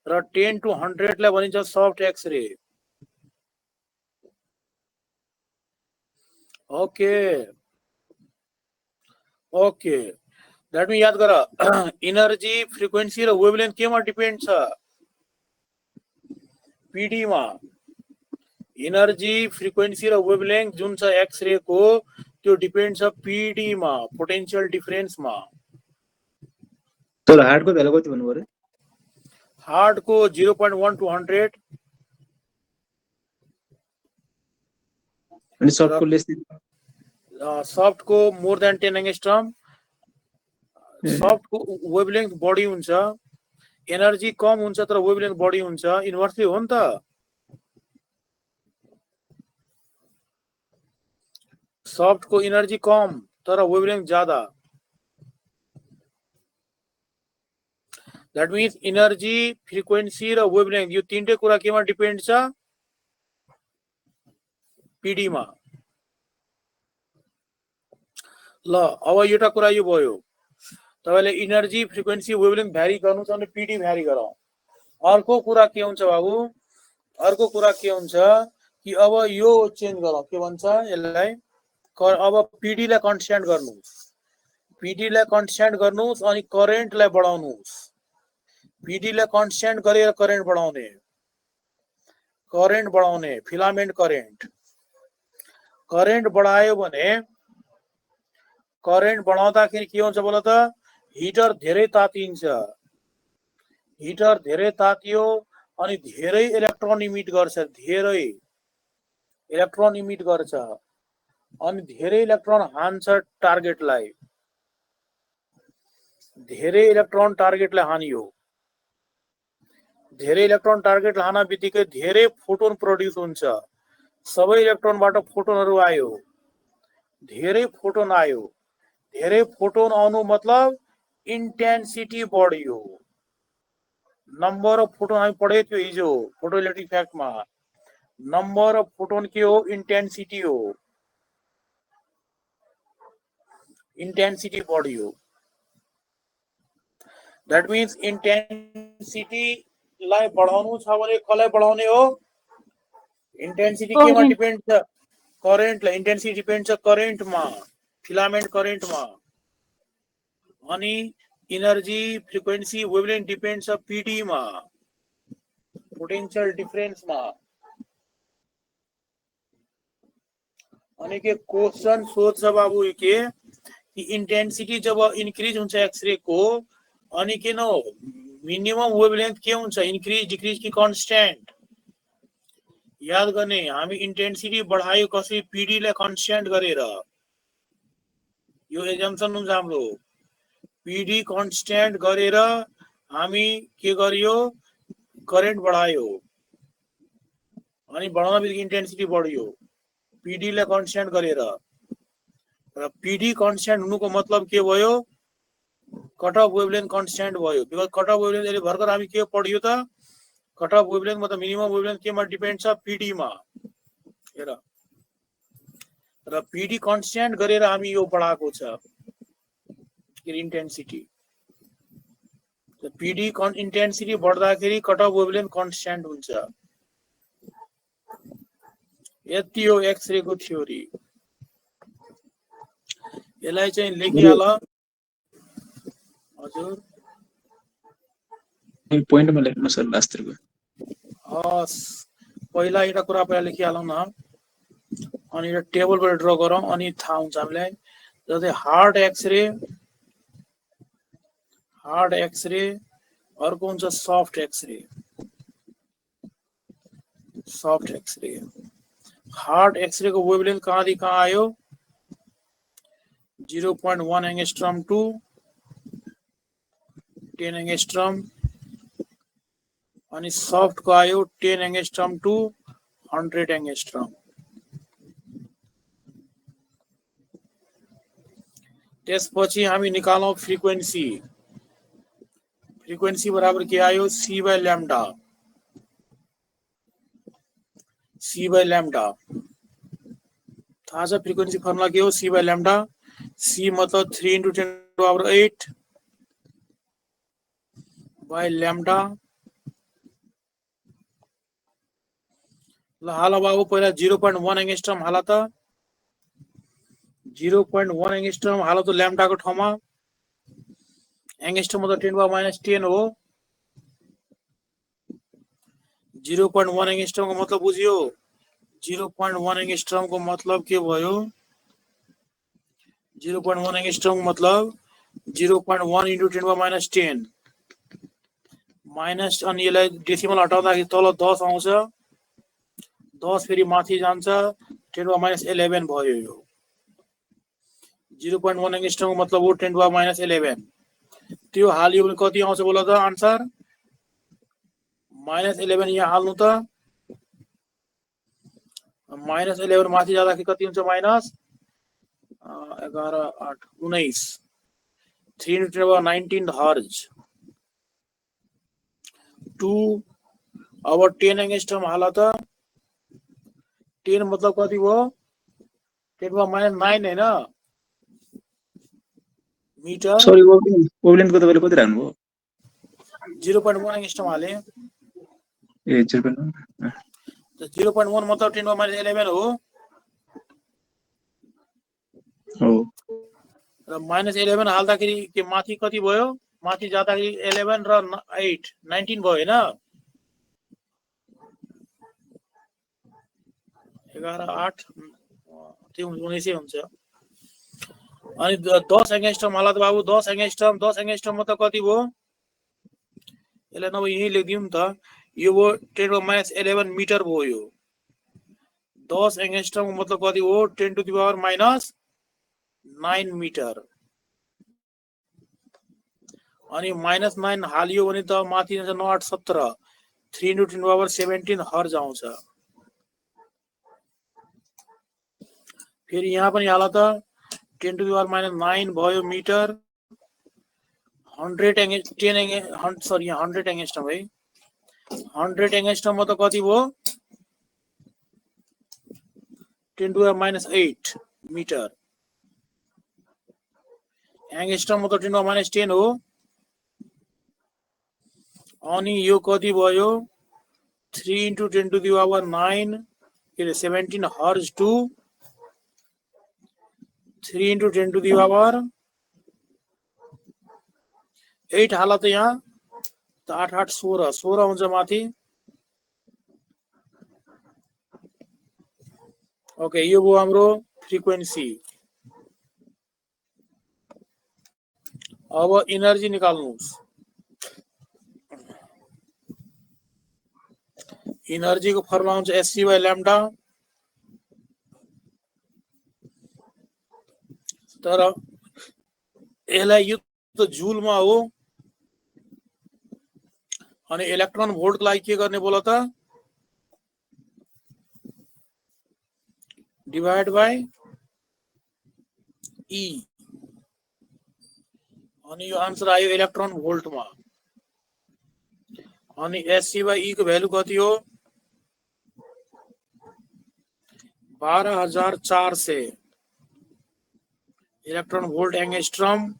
र 10 टू 100 लाई भनिन्छ soft X-ray okay that means याद गर एनर्जी फ्रिक्वेन्सी र वेवलेंथ केमा डिपेन्ड छ पीडी मा एनर्जी फ्रिक्वेन्सी र वेवलेंथ जुन छ एक्सरे को त्यो डिपेन्ड छ पीडी मा पोटेन्शियल डिफरेन्स मा तर हार्ड को भ्यालु कति भन्नु पर्यो हार्ड को 0.1 टू 100 अनि सफ्ट को लेस सफ्ट को मोर देन 10 एंगस्ट्रम सफ्ट को वेवलेंथ बढी हुन्छ एनर्जी कम हुन्छ तर वेवलेंथ बढी हुन्छ इन्भर्सली हो नि त सफ्ट को एनर्जी कम तर वेवलेंथ ज्यादा दैट मीन्स एनर्जी फ्रिक्वेन्सी र वेवलेंथ यो तीनटै कुरा केमा डिपेन्ड छ पीडी मा ल अब एउटा कुरा यो भयो तपाईले एनर्जी फ्रिक्वेन्सी वेवलेंथ भ्यारी गर्नु छ भने पीडी भ्यारी गरौ अर्को कुरा के हुन्छ बाबु अर्को कुरा के हुन्छ कि अब यो चेन्ज गरौ के भन्छ यसलाई अब पीडी लाई कन्स्ट्यान्ट गर्नुस् अनि करेन्ट लाई बढाउनुस् पीडी लाई कन्स्ट्यान्ट गरेर करेन्ट बढाउने फिलामेन्ट करेन्ट बढायो भने करेन्ट बढाउँदाखेरि के हुन्छ बोल त हिटर धेरै तातिन्छ हिटर धेरै तातियो अनि धेरै इलेक्ट्रोन इमिट गर्छ, धेरै इलेक्ट्रोन इमिट गर्छ अनि धेरै इलेक्ट्रोन हान्छ टार्गेटलाई, धेरै इलेक्ट्रोन टार्गेटलाई हानियो। धेरै इलेक्ट्रोन टार्गेट हाना बित्तिकै धेरै फोटोन प्रोड्युस हुन्छ, सबै इलेक्ट्रोनबाट फोटोनहरू आयो, धेरै फोटोन आयो। धेरै फोटोन आउनु मतलब इन्टेन्सिटी बढ्यो। नम्बर अफ फोटोन हामी पढेको थियो हिजो फोटोइलेक्ट्रिक इफेक्टमा, नम्बर अफ फोटोन के हो? इन्टेन्सिटी हो, इन्टेन्सिटी बढ्यो। द्याट मिन्स इन्टेन्सिटीलाई बढाउनु छ भने कसलाई बढाउने हो? इन्टेन्सिटी केमा डिपेन्ड छ? करेन्टलाई। इन्टेन्सिटी डिपेन्ड छ करेन्टमा, फिलामेन्ट करेन्टमा। अनि इनर्जी फ्रिक्वेन्सी वेभलेन्थ डिपेन्ड छ पीडी मा, पोटेन्शियल डिफरेन्समा। अनि के क्वेशन सोध्छ बाबु के कि इन्टेन्सिटी जब इन्क्रिज हुन्छ एक्सरे को अनि किन मिनिमम वेभलेन्थ के हुन्छ? इन्क्रिज डिक्रिज कि कन्स्टेन्ट? याद गर्ने, हामी इन्टेन्सिटी बढायो कसरी? पीडी लाई कन्स्टेन्ट गरेर। यो एजम्पसन हुन्छ हाम्रो। पीडी कन्स्टेन्ट गरेर हामी के गरियो? करेन्ट बढायो अनि बढाउन बित्तिकै इन्टेन्सिटी बढ्यो पीडी लाई कन्स्टेन्ट गरेर। र पीडी कन्स्टेन्ट हुनुको मतलब के भयो? कट अफ वेभलेन्थ कन्स्टेन्ट भयो। बिकज कट अफ वेभलेन्थ अहिले भर्खर हामी के पढ्यो त? कट अफ वेभलेन्थ मतलब मिनिमम वेभलेन्थ केमा डिपेन्ड छ? पीडी मा। हेर, र पीडी कन्स्टेन्ट गरेर हामी यो बढाएको छ इन्टेन्सिटी। पीडी इन्टेन्सिटी बढ्दाखेरि कट अफ वेभलेन्थ कन्स्टेन्ट हुन्छ। यति हो एक्सरे को थ्योरी। यसलाई चाहिँ लेखिहाल। हजुर पोइन्टमा लेख्नु सर लास्टको। हस्, पहिला एउटा कुरा पहिला लेखिहालौँ न, अनि एउटा टेबलबाट ड्र गरौँ अनि थाहा हुन्छ हामीलाई। जस्तै हार्ड एक्सरे, अर्को हुन्छ soft X-ray. Soft X-ray, hard X-ray को वेभलेन्थ कहाँदेखि कहाँ आयो? 0.1 एंगस्ट्रम टू 10 एंगस्ट्रम। अनि सफ्ट को आयो 10 एंगस्ट्रम टू 100 एंगस्ट्रम। त्यसपछि हामी निकालौं फ्रिक्वेन्सी। फ्रिक्वेन्सी बराबर के आयो? C by lambda. C by lambda थाहा छ फ्रिक्वेन्सी फर्मुला के हो? C by lambda. सी मतलब 3 × 10⁸ बाई लैम्डा। ल हाल बाबु पहिला 0.1 एंगस्ट्रम हाल त। 0.1 एंगस्ट्रम हाल त लैम्डा को ठाउँमा। एंगस्ट्रम मतलब 10⁻10 हो। 0.1 एंगस्ट्रम को मतलब बुझियो? 0.1 एंगस्ट्रम को मतलब के भयो? 0.1 एंगस्ट्रम मतलब 0.1 × 10⁻10 माइनस, अनि यसलाई डेसिमल हटाउँदाखेरि तल 10 आउँछ। 10 फेरि माथि जान्छ, 10⁻11 भयो यो। 0.1 एंगस्ट्रम को मतलब हो 10⁻11। त्यो हालियो भने कति आउँछ बोला त आन्सर? -11 यहाँ हाल्नु त। -11 माथि जाँदाखेरि कति हुन्छ? -11 8 19 3 × 10⁻19 हर्ज। 2 अब 10 एंगस्ट्रम हाल त। 10 मतलब कति भयो? 10⁻9 हैन मीटर। सरी वेभलेन्थ को तपाईले कति राख्नु भयो? 0.1 एंगस्ट्रम हाले। ए 0.1 तो 0.1 मतलब 10⁻11 हो। र -11 हाल्दाखेरि के माथि कति भयो? माथि जाँदाखेरि 11 र 8 19 भयो हैन? 11 8 त्यो 19 हुन्छ। अनि 10 एंगस्ट्रम हाल त बाबु। 10 एंगस्ट्रम मतलब कति भयो? यसलाई नभए यही लेखिदिउँ नि त, यो भयो 10⁻11 मिटर भयो यो। 10 एङ्गस्ट्रम मतलब कति हो, 10⁻⁻9 मिटर। अनि -9 हालियो भने त माथि 9 8 17, 3 × 10⁻17 हर्ज आउँछ। फेरि यहाँ पनि हाल त 10⁻⁹ भयो मिटर। 100 एङ्गस्ट्रम है, 100 एङ्गस्ट्रम त कति भयो, 10⁻⁸ मिटर। एङ्गस्ट्रम मतलब 10⁻10 हो। अनि यो कति भयो, 3 × 10⁻9 हर्ज टु 3 × 10⁻8 हाल त यहाँ त 8 8 16 हुन्छ माथि। ओके, यो भयो हाम्रो फ्रिक्वेन्सी। अब इनर्जी निकाल्नुहोस्। इनर्जी को फर्मुला हुन्छ Sc/λ। तर यसलाई यो त जुलमा हो। अनि इलेक्ट्रोन भोल्ट लागि के गर्ने बोल त, डिवाइड बाई ई। अनि यो आन्सर आयो इलेक्ट्रोन भोल्टमा। अनि Sc/E को भ्यालु कति हो, 12400 electron volt angstrom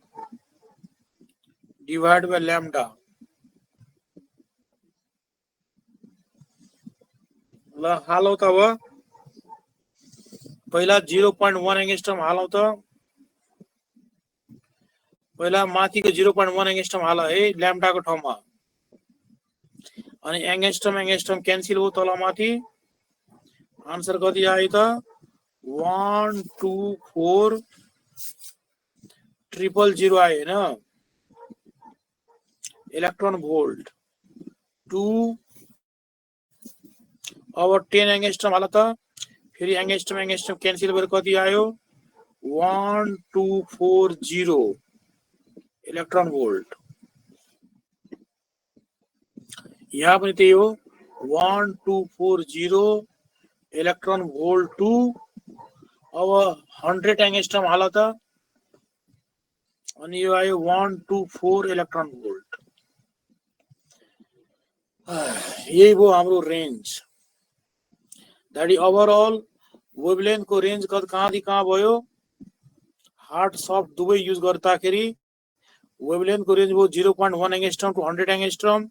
divide by lambda. ल हालौ त अब पहिला 0.1 एङ्गस्ट्रम हालौ त। पहिला माथिको 0.1 एङ्गस्ट्रम हाल है ल्याम्डाको ठाउँमा। अनि एङ्गस्ट्रम क्यान्सल हो तल माथि। आन्सर कति आयो त, 124,000 आयो हैन, इलेक्ट्रोन भोल्ट 2। अब 10 एङ्गस्ट्रम हाल त, फेरि एङ्गस्ट्रम क्यान्सल गरेर कति आयो, 1240 इलेक्ट्रोन भोल्ट। यहाँ पनि त्यही हो, 1240 इलेक्ट्रोन भोल्ट 2। अब 100 एङ्गस्ट्रम हाल त, अनि यो आयो 124 इलेक्ट्रोन भोल्ट। यही भयो हाम्रो range. That is overall wavelength को रेन्ज कहाँदेखि कहाँ भयो, हार्ड सफ्ट दुवै युज गर्दाखेरि वेभलेन्थ को रेन्ज भयो 0.1 एङ्गस्ट्रम टु 100 एङ्गस्ट्रम।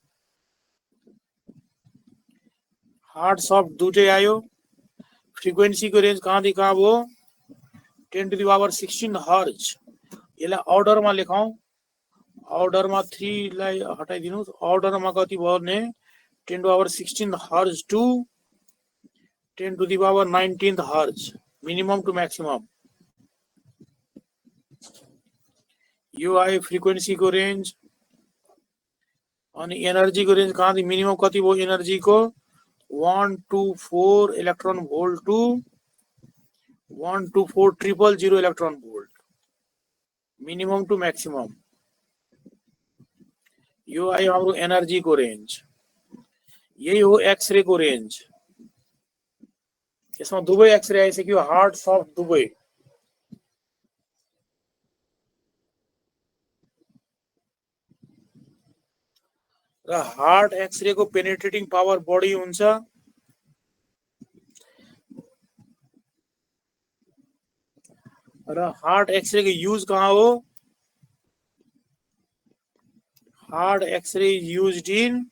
हार्ड सफ्ट दुटै आयो। फ्रिक्वेन्सी को रेन्ज कहाँदेखि कहाँ भयो, 10⁻16 हर्ज। यसलाई अर्डरमा लेखौँ। अर्डरमा 3 लाई हटाइदिनुस्। अर्डरमा कति भयो भने 10⁻16 hertz to 10⁻19 hertz, minimum to maximum. यो आयो फ्रिक्वेन्सी को रेन्ज। अनि एनर्जी को रेन्ज कहाँदेखि मिनिमम कति भयो, एनर्जी को 124 electron volt to 124,000 electron volt, minimum to maximum. यो आयो हाम्रो एनर्जी को रेन्ज। यही हो एक्सरे को रेन्ज। यसमा दुवै एक्सरे आइसक्यो, हार्ड सफ्ट दुवै। र हार्ड एक्सरे को पेनिट्रेटिङ पावर बढी हुन्छ। र हार्ड एक्सरे को यूज कहाँ हो, hard X-ray used in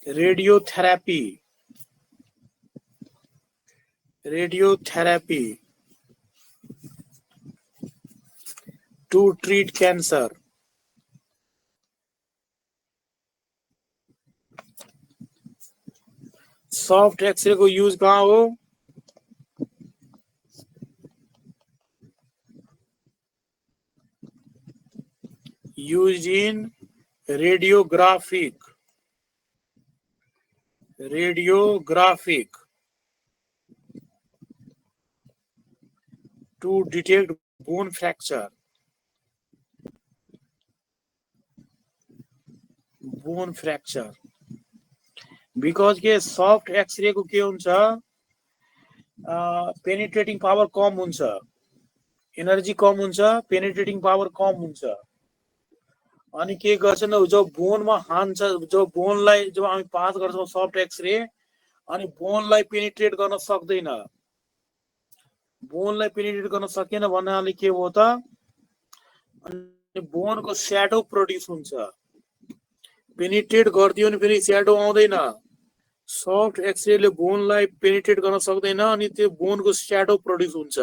radiotherapy to treat cancer। Soft X-ray को यूज कहाँ हो, used in radiographic to detect bone fracture. Because के soft x-ray को के हुन्छ पेनिट्रेटिङ पावर कम हुन्छ, एनर्जी कम हुन्छ, पेनिट्रेटिङ पावर कम हुन्छ। अनि के गर्छन् जो बोनमा हान्छ, जो बोनलाई जब हामी पास गर्छौं सफ्ट एक्सरे अनि बोनलाई पेनिट्रेट गर्न सक्दैन, बोनलाई पेनिट्रेट गर्न सकेन भन्नाले के हो त अनि बोनको स्याडो प्रोड्युस हुन्छ। पेनिट्रेट गरिदियो नि फेरि स्याडो आउँदैन, सफ्ट एक्सरेले बोनलाई पेनिट्रेट गर्न सक्दैन अनि त्यो बोनको स्याडो प्रोड्युस हुन्छ।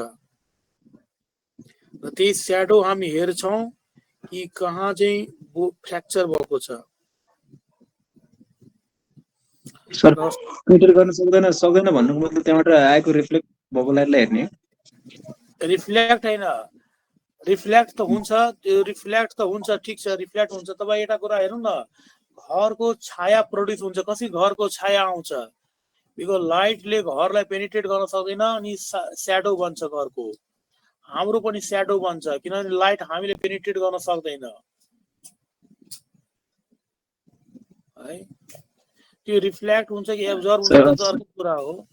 र त्यही स्याडो हामी हेर्छौं कि कहाँ चाहिँ फ्र्याक्चर भएको छ। सर पेनिट्रेट गर्न सक्दैन भन्नुको मतलब त्यहाँबाट आएको रिफ्लेक्ट भएको लाइटलाई हेर्ने? रिफ्लेक्ट हैन, रिफ्लेक्ट त हुन्छ, त्यो रिफ्लेक्ट त हुन्छ, ठीक छ रिफ्लेक्ट हुन्छ। तपाईं एउटा कुरा हेर्नु न, घरको छाया प्रोड्युस हुन्छ, कसरी घरको छाया आउँछ, बिकज लाइटले घरलाई पेनिट्रेट गर्न सक्दैन अनि स्याडो बन्छ घरको। हाम्रो पनि स्याडो बन्छ किनभने लाइट हामीले पेनिट्रेट गर्न सक्दैन है। त्यो रिफ्लेक्ट हुन्छ कि एब्जर्ब हुन्छ त अर्को कुरा हो।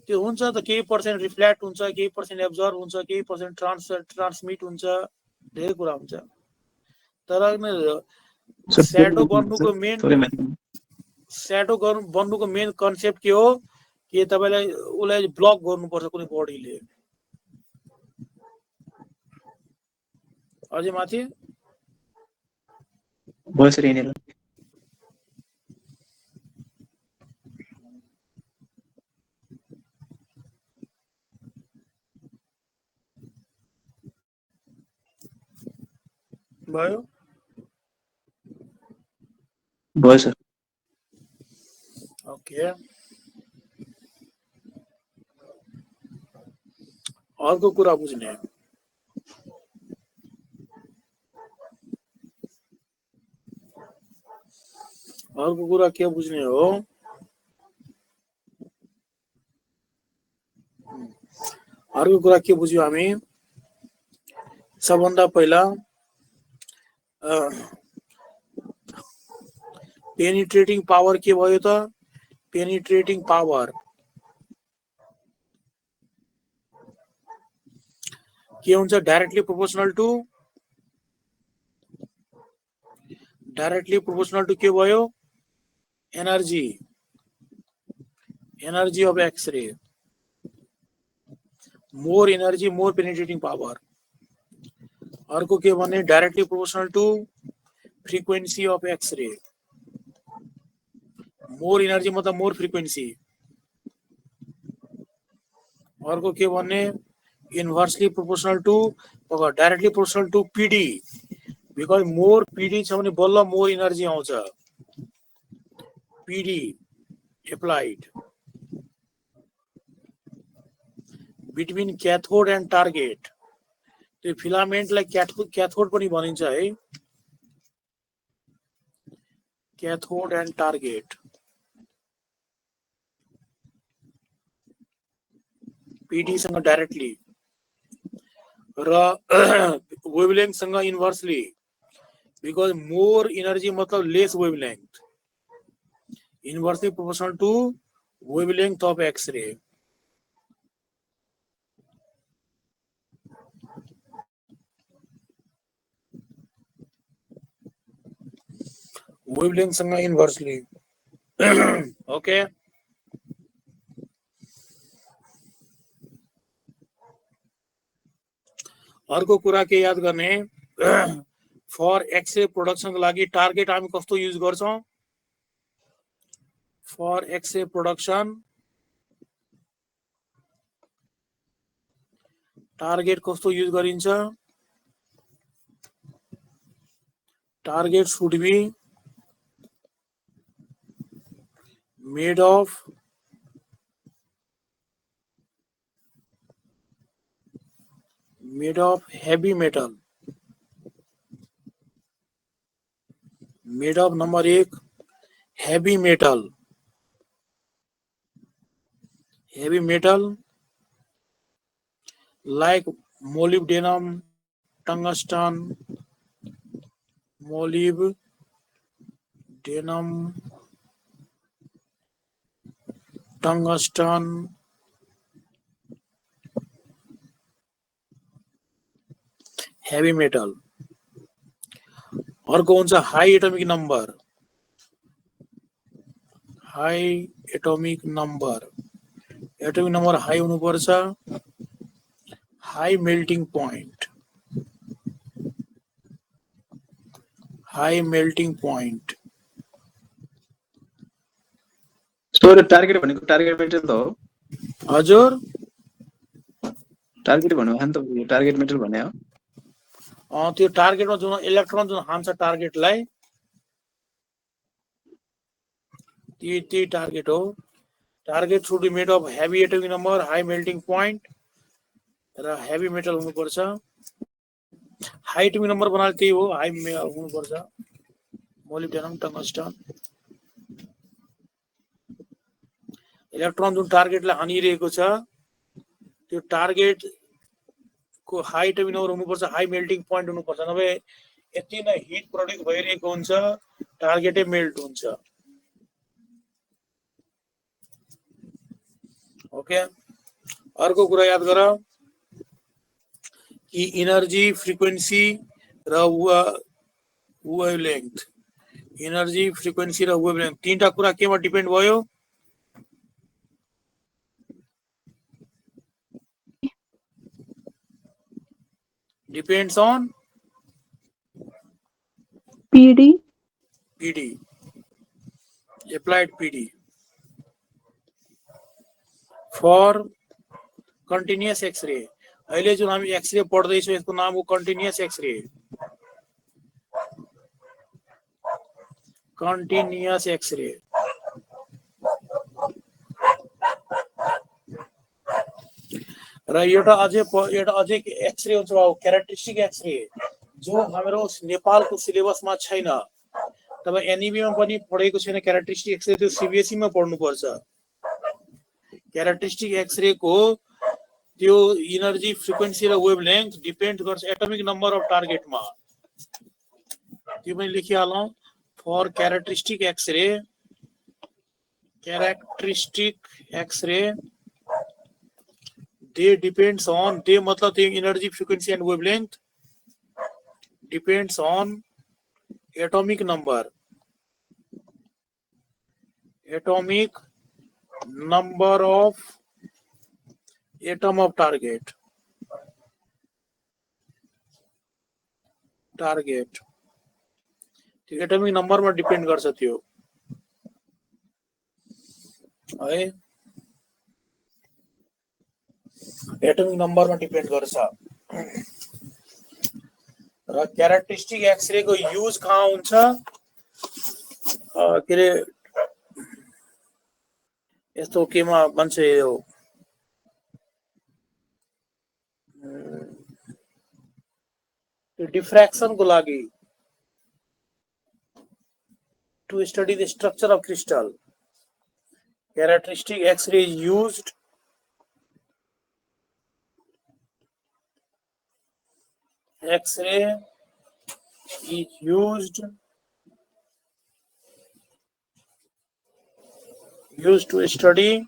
त्यो हुन्छ त केही पर्सेन्ट रिफ्लेक्ट हुन्छ, केही पर्सेन्ट एब्जर्ब हुन्छ, केही पर्सेन्ट ट्रान्समिट हुन्छ, धेरै कुरा हुन्छ। तर स्याडो बन्नुको मेन कन्सेप्ट के हो कि तपाईलाई उलाई ब्लक गर्नुपर्छ कुनै बडीले। अझै माथि भोइस रेनेल भयो भयो सर। ओके, अर्को कुरा बुझ्ने, अर्को कुरा के बुझ्ने हो, अर्को कुरा के बुझ्यौं हामी? सबभन्दा पहिला पेनिट्रेटिङ पावर के भयो त? पेनिट्रेटिङ पावर के हुन्छ? डाइरेक्टली प्रोपोर्सनल टु के भयो? Energy of X ray. More energy more penetrating power. अर्को के भने directly proportional to frequency of X ray. More energy मतलब मोर फ्रिक्वेन्सी। अर्को के भने inversely proportional to directly proportional to PD, because more PD छ भने बल्ल मोर एनर्जी आउँछ। PD applied between cathode and target. त्यो फिलामेन्टलाई क्याथोड पनि भनिन्छ है, क्याथोड एन्ड टार्गेट। पीडी सँग डाइरेक्टली र वेवलेंथ सँग इन्भर्सली, बिकज मोर एनर्जी मतलब less wavelength, inversely proportional to wavelength of X-ray. Wavelength सँग इन्भर्सली ओके। अर्को कुरा के याद गर्ने, फर एक्सरे प्रोडक्सन को लागि टार्गेट हामी कस्तो युज गर्छौं? फर एक्सरे प्रोडक्सन टार्गेट कस्तो युज गरिन्छ? Target should be made of heavy metal made of number 1 heavy metal like molybdenum, tungsten, heavy metal. अर्को हुन्छ high atomic number, atomic number high हुनुपर्छ, high melting point, so target भनेको target material त हो? हजुर target भन्नु त target material भने हो? त्यो टार्गेटमा जुन इलेक्ट्रोन जुन हान्छ टार्गेटलाई त्यही टार्गेट हो। Target should be made of heavy atomic number, high melting point र हेभी मेटल हुनुपर्छ। हाई एटमिक नम्बर बनाले त्यही हो, हाई हुनुपर्छ, मोलिब्डेनम, टंगस्टन। इलेक्ट्रोन जुन टार्गेटलाई हानिरहेको छ त्यो टार्गेट को हाई एटमिक नम्बर हुनुपर्छ, हाई मेल्टिङ पोइन्ट हुनुपर्छ, नभए यति नै हिट प्रोड्युस भइरहेको हुन्छ, टार्गेटै मेल्ट हुन्छ। ओके, अर्को कुरा याद गर कि इनर्जी, फ्रिक्वेन्सी र वेभलेन्थ, तीनटा कुरा केमा डिपेन्ड भयो? Depends on PD, applied PD for continuous X-ray। अहिले जुन हामी एक्सरे पढ्दैछौँ यसको नाम हो कन्टिन्युअस एक्सरे। र एउटा अझै एक्सरे हुन्छ क्यारेक्टरिस्टिक एक्सरे, जो हाम्रो नेपालको सिलेबसमा छैन। तपाईं एनईबीमा पनि पढेको छैन क्यारेक्टरिस्टिक एक्सरे, त्यो सीबीएसई मा पढ्नुपर्छ। क्यारेक्टरिस्टिक एक्सरे को त्यो इनर्जी, फ्रिक्वेन्सी र वेभलेन्थ डिपेन्ड गर्छ एटमिक नम्बर अफ टार्गेटमा। त्यो पनि लेखिहालौं। For characteristic X ray they depends on, they मतलब त्यो energy, frequency and wavelength depends on atomic number of atom of target त्यो एटमिक नम्बरमा डिपेन्ड गर्छ त्यो है, एटमिक नम्बरमा डिपेन्ड गर्छ। र क्यारेक्टरिस्टिक एक्सरे को युज कहाँ हुन्छ? के रे यस्तो केमा भन्छ यो डिफ्र्याक्सन को लागि, to study the structure of crystal. Characteristic X-ray is used to study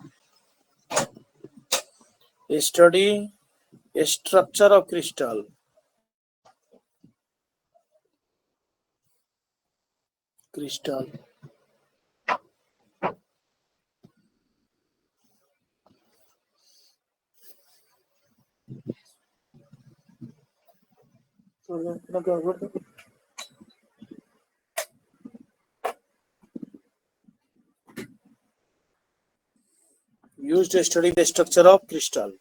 a structure of crystal. Used to study the structure of crystal.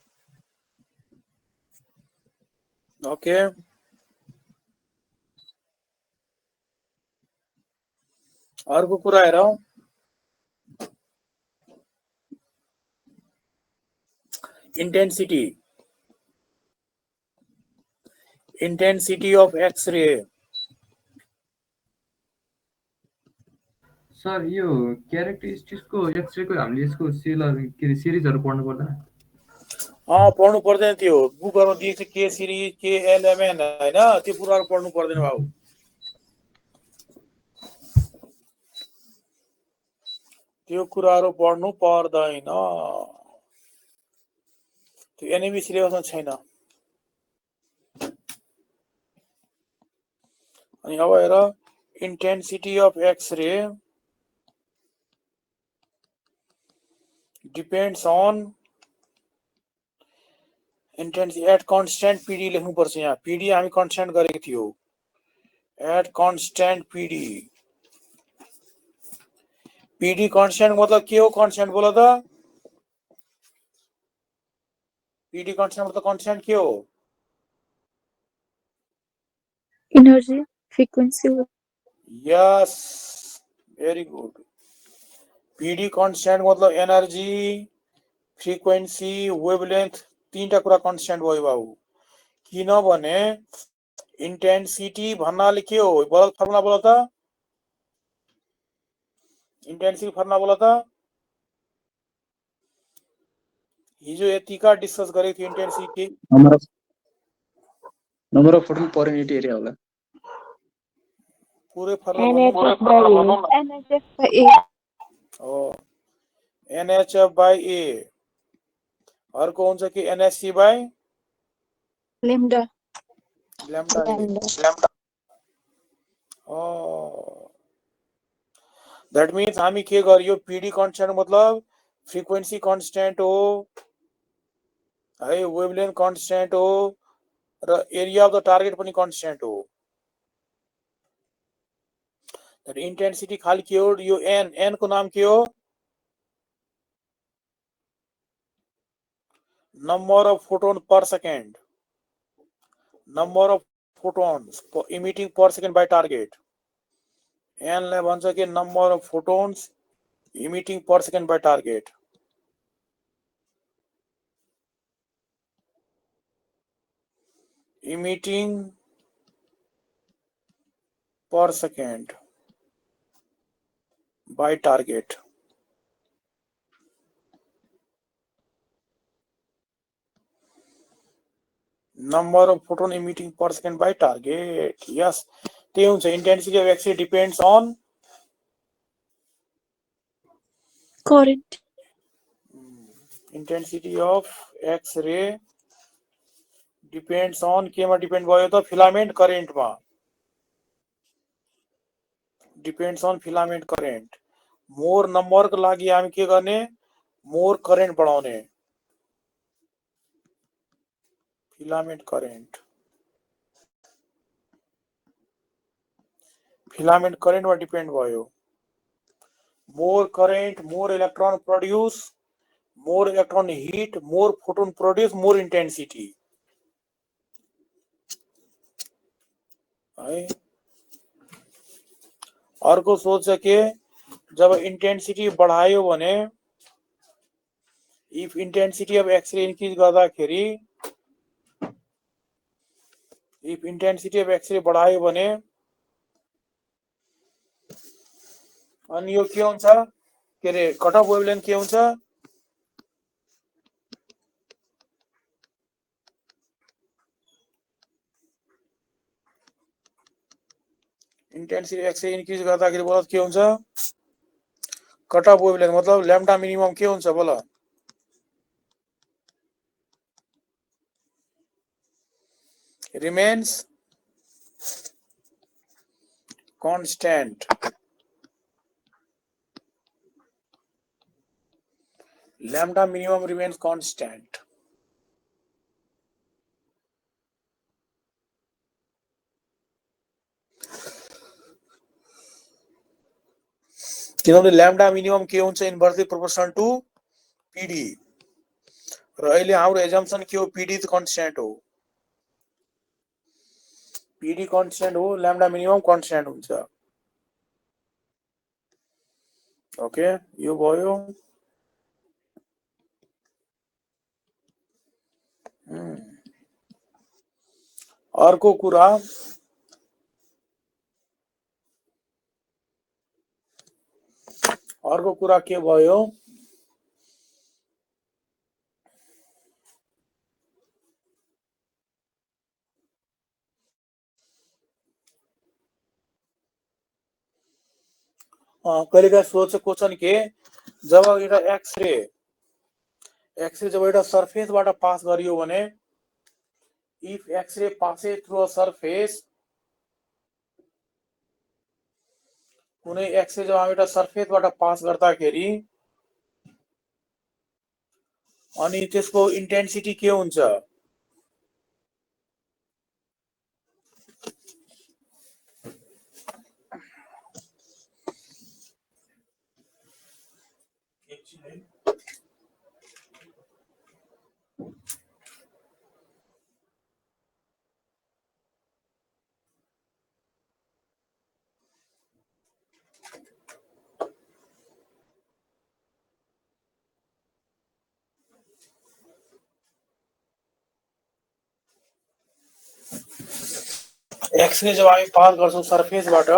Okay. अर्को कुरा हेरौं, intensity of X-ray सर यो क्यारेक्टरिस्टिक्सको एक्सरेको हामीले यसको सेलर के अरे सिरिजहरू पढ्नु पर्दैन? पढ्नु पर्दैन, त्यो बुकहरुमा दिएको छ के सिरिज के एलएमएन हैन, त्यो कुराहरु पढ्नु पर्दैन बाबु। त्यो कुराहरु पढ्नु पर्दैन, त्यो एनएमई सिलेबसमा छैन। अनि अब हेर, intensity of X-ray depends on intensity at constant PD लेख्नु पर्छ यहाँ। PD हामी constant गरेको थियो, at constant PD। PD constant मतलब के हो? constant बोला त? PD constant मतलब constant के हो? Energy, frequency. Yes, very good। PD constant मतलब एनर्जी, फ्रिक्वेन्सी, वेभलेन्थ, तीनटा कुरा कन्स्ट्यान्ट भयो बाबु। किनभने इन्टेन्सिटी भन्नाले के हो? बोल फर्मुला बोल त, इन्टेन्सिटी फर्मुला बोल त। हिजो यतिका डिस्कस गरेको थियो intensity. Number of photon per unit area होला। पुरै फर्मुला भन्नु NHF by A। हो, NHF by A। अर्को हुन्छ कि NSC by Lambda। lambda A। That means हामी के गरियो? PD कन्स्ट्यान्ट मतलब फ्रिक्वेन्सी कन्स्ट्यान्ट हो है, वेभलेन्थ कन्स्ट्यान्ट हो र एरिया अफ द टार्गेट पनि कन्स्ट्यान्ट हो। इन्टेन्सिटी खाली के हो? यो एन को नाम के हो? Number of photon per second, number of photons emitting per second by target. एनलाई भन्छ कि number of photons emitting per second by target. Emitting per second by target। number of photon emitting per second by target। yes, त्यही हुन्छ। intensity of X-ray depends on Current। intensity of X-ray depends on केमा depend भयो त? Filament करेन्टमा depends on filament current. More नम्बरको लागि हामी के गर्ने? मोर करेन्ट बढाउने, फिलामेन्ट करेन्ट। फिलामेन्ट करेन्टमा डिपेन्ड भयो। More current, more electron produce, more electron hit, more photon produce, more intensity है। अर्को सोच के जब इंटेंसिटी बढ़ायो भने, if intensity of X-ray increase गर्दाखेरि, इफ इंटेंसिटी अफ एक्सरे बढायो भने अनि यो के हुन्छ? के रे कट अफ वेभलेन्थ के हुन्छ? इंटेंसिटी एक्सरे इन्क्रिज गर्दाखेरि बोल के हुन्छ? कट अफ वेभलेन्थ मतलब लैम्डा मिनिमम के हुन्छ बोल? remains constant। lambda minimum remains constant। किनभने lambda minimum के हुन्छ? Inversely proportional to PD। र अहिले हाम्रो एजम्पसन के हो? PD त कन्स्ट्यान्ट हो, PD कन्स्ट्यान्ट हो, lambda minimum कन्स्ट्यान्ट हुन्छ। ओके, यो भयो। अर्को कुरा अर्को कुरा के भयो, कहिलेकाहीँ सोध्छ क्वेसन के, जब एउटा एक्सरे जब एउटा सर्फेसबाट पास गरियो भने, if X-ray passes through a surface, कुनै एक्सरे जब हामी एउटा सर्फेसबाट पास गर्दाखेरि अनि त्यसको इन्टेन्सिटी के हुन्छ, एक्सरे जब हामी पास गर्छौं सर्फेसबाट,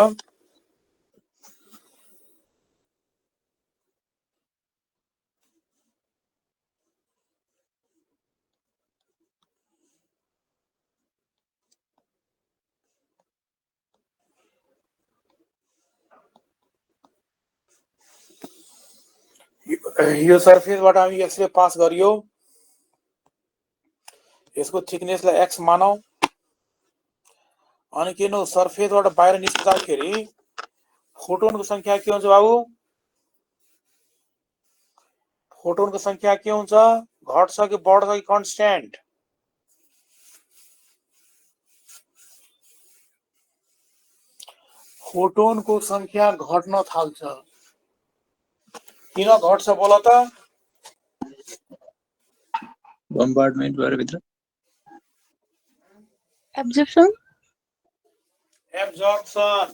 यो सर्फेसबाट हामी एक्सरे पास गरियो, यसको थिकनेसलाई एक्स मानौ, अनि किन सर्फेसबाट बाहिर निस्किँदाखेरि फोटोनको संख्या के हुन्छ बाबु, फोटोनको संख्या के हुन्छ, घट्छ कि बढ्छ कि कन्स्ट्यान्ट, फोटोनको संख्या घट्न थाल्छ। किन घट्छ बोल त, बम्बार्डमेन्ट भएर भित्र एब्जर्प्सन एब्जर्प्सन,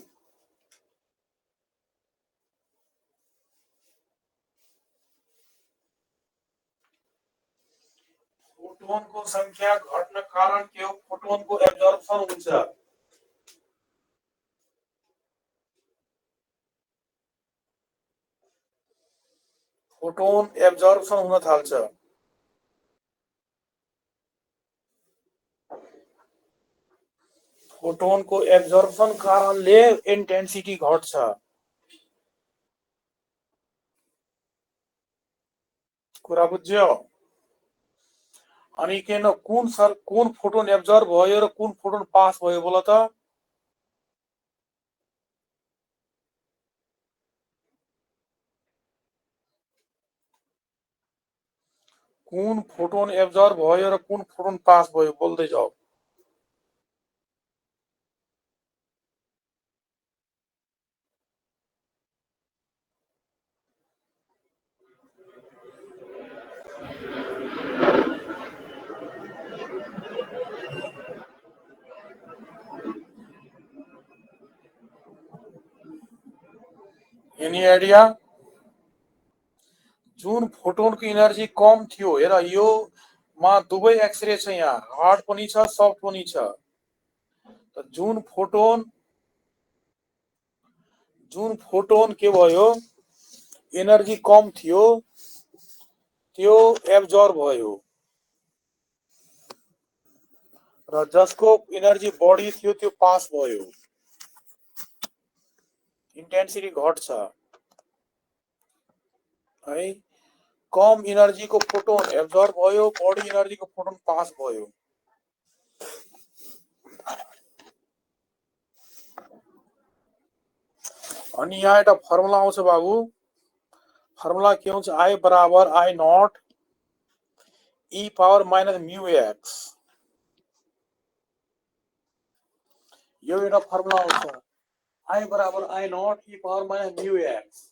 फोटोनको संख्या घट्न कारण के हो, फोटोनको एब्जर्प्सन हुन्छ। फोटोन एब्जर्प्सन हुन थाल्छ। फोटोनको एब्जर्प्सन कारणले इन्टेन्सिटी घट्छ। कुरा बुझ्यो? अनि किन कुन फोटोन एब्जर्ब भयो र कुन फोटोन पास भयो बोल त, कुन फोटोन एब्जर्ब भयो र कुन फोटोन पास भयो, बोल्दै जाऊ। Any idea? जुन फोटोनको इनर्जी कम थियो, हेर यो मा दुवै एक्सरे छ, यहाँ हार्ड पनि छ सफ्ट पनि छ। त जुन फोटोन के भयो, एनर्जी कम थियो त्यो एब्जर्ब भयो, र जसको एनर्जी बढी थियो त्यो पास भयो। इन्टेन्सिटी घट्छ है। कम एनर्जीको फोटोन एब्जर्ब भयो, बढी एनर्जीको फोटोन पास भयो। अनि यहाँ एउटा फर्मुला आउँछ बाबु, फर्मुला के हुन्छ, I बराबर I not e power minus mu x. यो एउटा फर्मुला आउँछ, I बराबर I not e power minus mu x.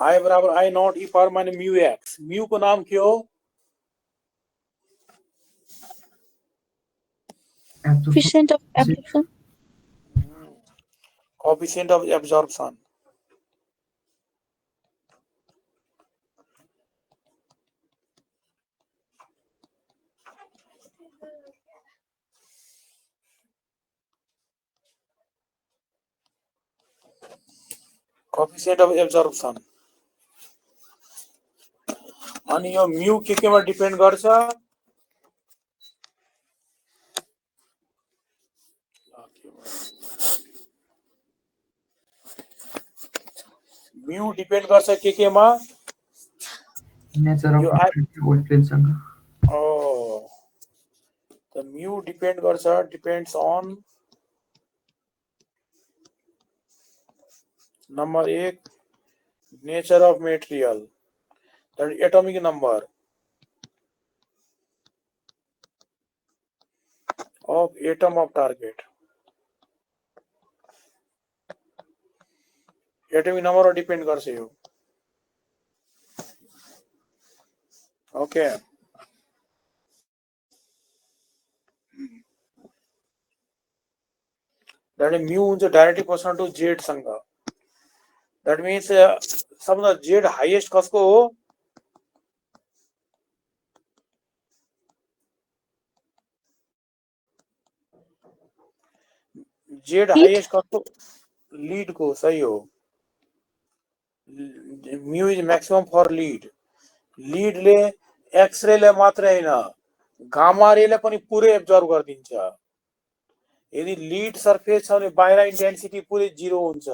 I बराबर I not e power minus mu x. Mu को नाम के हो, coefficient of absorption coefficient of absorption। Coefficient of absorption अनि यो म्यू केमा डिपेन्ड गर्छ म्यू डिपेन्ड गर्छ केमा नेचर यो of वेभलेन्थसँग the mu depends on number 1 nature of material, that is atomic number of atom of target. Atomic number depend गर्छ यो. Okay. That is mu हुन्छ directly proportional to z सँग. That means सबभन्दा z highest कसको हो? z highest कसको? Lead को, सही हो. Mu is maximum for lead. Lead ले x-ray ले मात्र हैन, गामा रे ले पनि पुरै एब्जर्ब गर्दिन्छ. यदि लीड सरफेस छ भने बाहिर इन्टेन्सिटी पुरै 0 हुन्छ.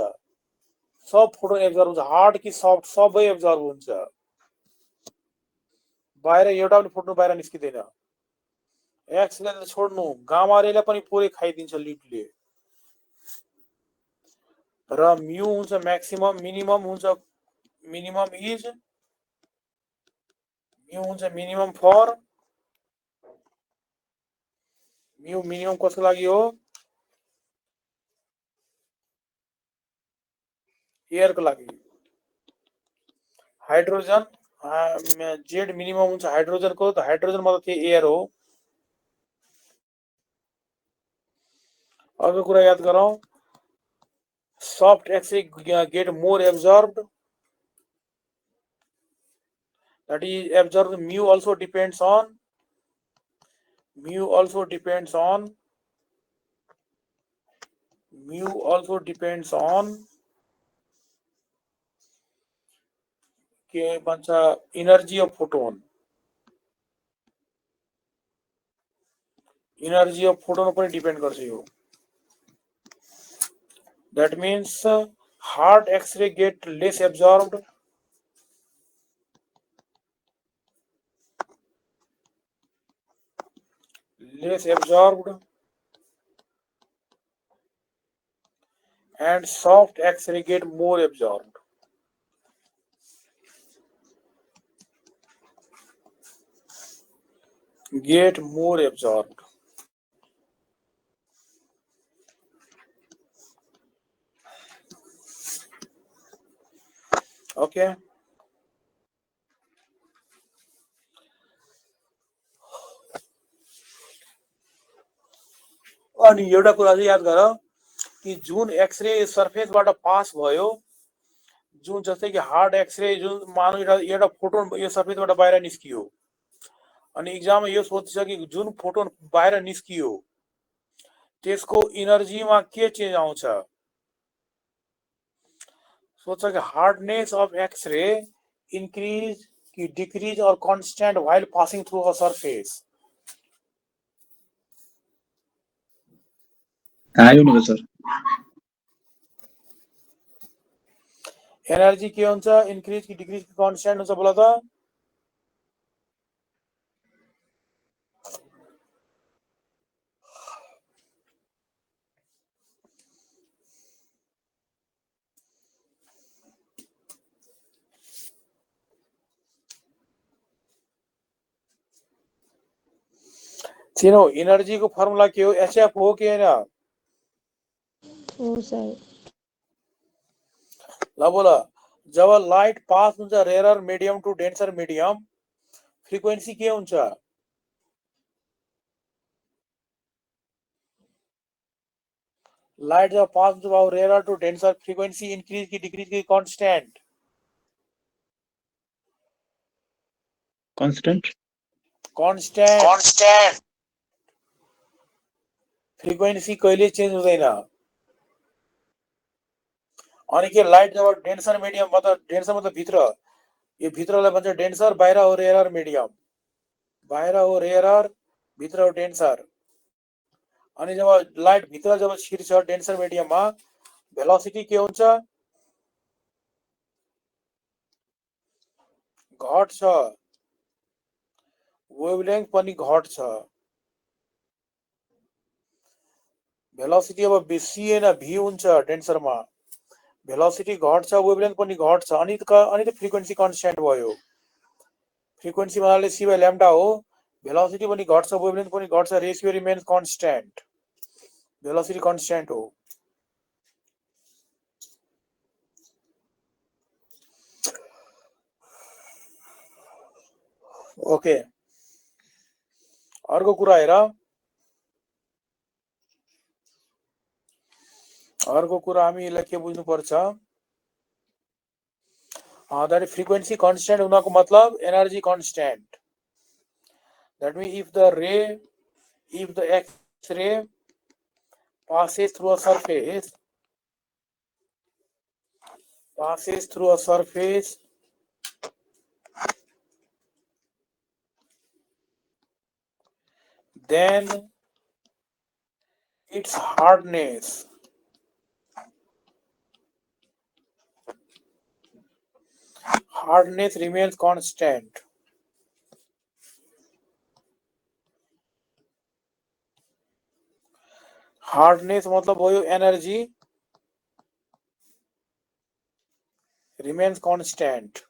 सब फोटोन एब्जर्ब हुन्छ, हार्ड कि सफ्ट सबै एब्जर्ब हुन्छ. बाहिर एउटा पनि फोटो बाहिर निस्किदैन. एक्स ले छोड्नु, गामा रे ले पनि पुरै खाइदिन्छ लीडले. र म्यू हुन्छ म्याक्सिमम, मिनिमम हुन्छ मिनिमम इज म्यू हुन्छ मिनिमम फर म्यू मिनिमम कसको लागि हो? एयर को लागि. हाइड्रोजन जेड मिनिमम हुन्छ हाइड्रोजन को, त हाइड्रोजन मतलब के एयर हो. अर्को कुरा याद गरौँ, soft X-ray get more absorbed, that is absorbed. Mu also depends on के भन्छ energy of photon. Energy of photon पनि डिपेन्ड गर्छ यो. That means hard X-ray get less absorbed, and soft X-ray get more absorbed. Okay. अनि एउटा कुरा चाहिँ याद गर कि जुन एक्सरे सर्फेसबाट पास भयो, जुन जस्तै कि हार्ड एक्सरे जुन मानौ एउटा फोटोन यो सर्फेसबाट बाहिर निस्कियो, अनि एक्जाममा यो सोध्छ कि जुन फोटोन बाहिर निस्कियो त्यसको एनर्जीमा के चेन्ज आउँछ. सोध्छ कि हार्डनेस अफ एक्सरे increase कि decrease or constant while passing through a surface. आयो नि सर. एनर्जी के हुन्छ? increase कि decrease कि constant हुन्छ बोला त? चिनो एनर्जी को फर्मुला के हो? एचएफ हो कि हैन? हो सर. ल बोला, जब लाइट पास हुन्छ rare medium to denser medium, frequency के हुन्छ? लाइट जब पास हुन्छ rare to denser, frequency increase कि डिक्रीज कि कांस्टेंट? कांस्टेंट. फ्रिक्वेन्सी कहिले चेन्ज हुँदैन. अनि के लाइट जब डेन्सर मिडियम मतलब डेन्सर मतलब भित्र, यो भित्रलाई भन्छ डेन्सर, बाहिर हो रेयर मिडियम, बाहिर हो रेयर, भित्र हो डेन्सर। अनि जब लाइट भित्र जब छिर्छ डेन्सर मिडियममा भेलोसिटी के हुन्छ, घट्छ, वेभलेन्थ पनि घट्छ। भेलोसिटी अब बेसी हैन भी हुन्छ डेन्सरमा, भेलोसिटी घट्छ, वेभलेन्थ पनि घट्छ, अनि त फ्रिक्वेन्सी कन्स्ट्यान्ट भयो। फ्रिक्वेन्सी भन्नाले c / लैम्डा हो, भेलोसिटी पनि घट्छ, वेभलेन्थ पनि घट्छ, ratio remains constant, velocity constant हो। ओके, अर्को कुरा हेर, अर्को कुरा हामी यसलाई के बुझ्नु पर्छ, that frequency constant हुनको मतलब energy constant. That means if the X-ray passes through a surface, then its hardness remains constant. Hardness मतलब भयो energy remains constant.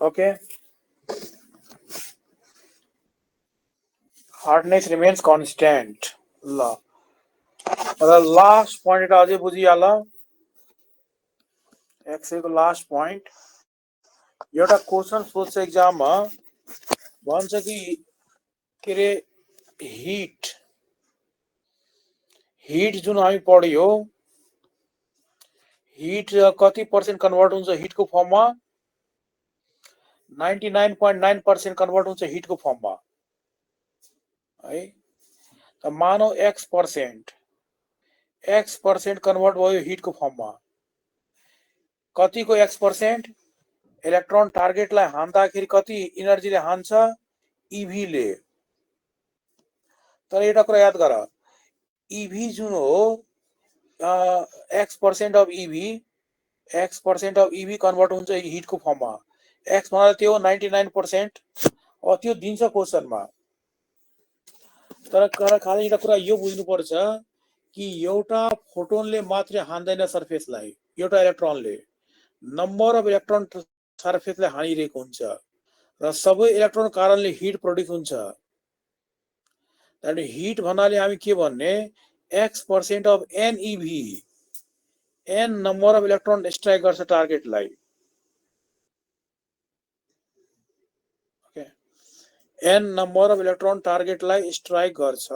Okay, hardness remains constant. ल लास्ट पॉइंट अझै बुझिहाल, एक्सरे को लास्ट पॉइंट। एउटा question सोध्छ एक्जाममा, भन्छ कि के रे हिट जुन हामी पढ्यो, हिट कति पर्सेंट कन्भर्ट हुन्छ हिटको फर्ममा, 99.9% कन्भर्ट हुन्छ हिटको फर्ममा है। त मानौ x पर्सेंट कन्भर्ट भयो हिटको फर्ममा, कतिको x%, इलेक्ट्रोन टार्गेटलाई हान्दाखेरि कति इनर्जीले हान्छ, इभी ले। तर एउटा कुरा याद गर, इभी जुन हो x% अफ इभी कन्भर्ट हुन्छ हिटको फर्ममा, x भन्दा त्यो 99%, त्यो दिन्छ क्वेशनमा। तर खाली एउटा कुरा यो बुझ्नु पर्छ कि एउटा फोटोनले मात्रै हान्दैन सर्फेसलाई, एउटा इलेक्ट्रोनले, नम्बर अफ इलेक्ट्रोन सर्फेसलाई हानिरहेको हुन्छ र सबै इलेक्ट्रोन कारणले हिट प्रोड्युस हुन्छ। त्यहाँदेखि हिट भन्नाले हामी के भन्ने, x% of n e V, n number of electron strike गर्छ टार्गेटलाई, n नम्बर अफ इलेक्ट्रोन टार्गेटलाई स्ट्राइक गर्छ।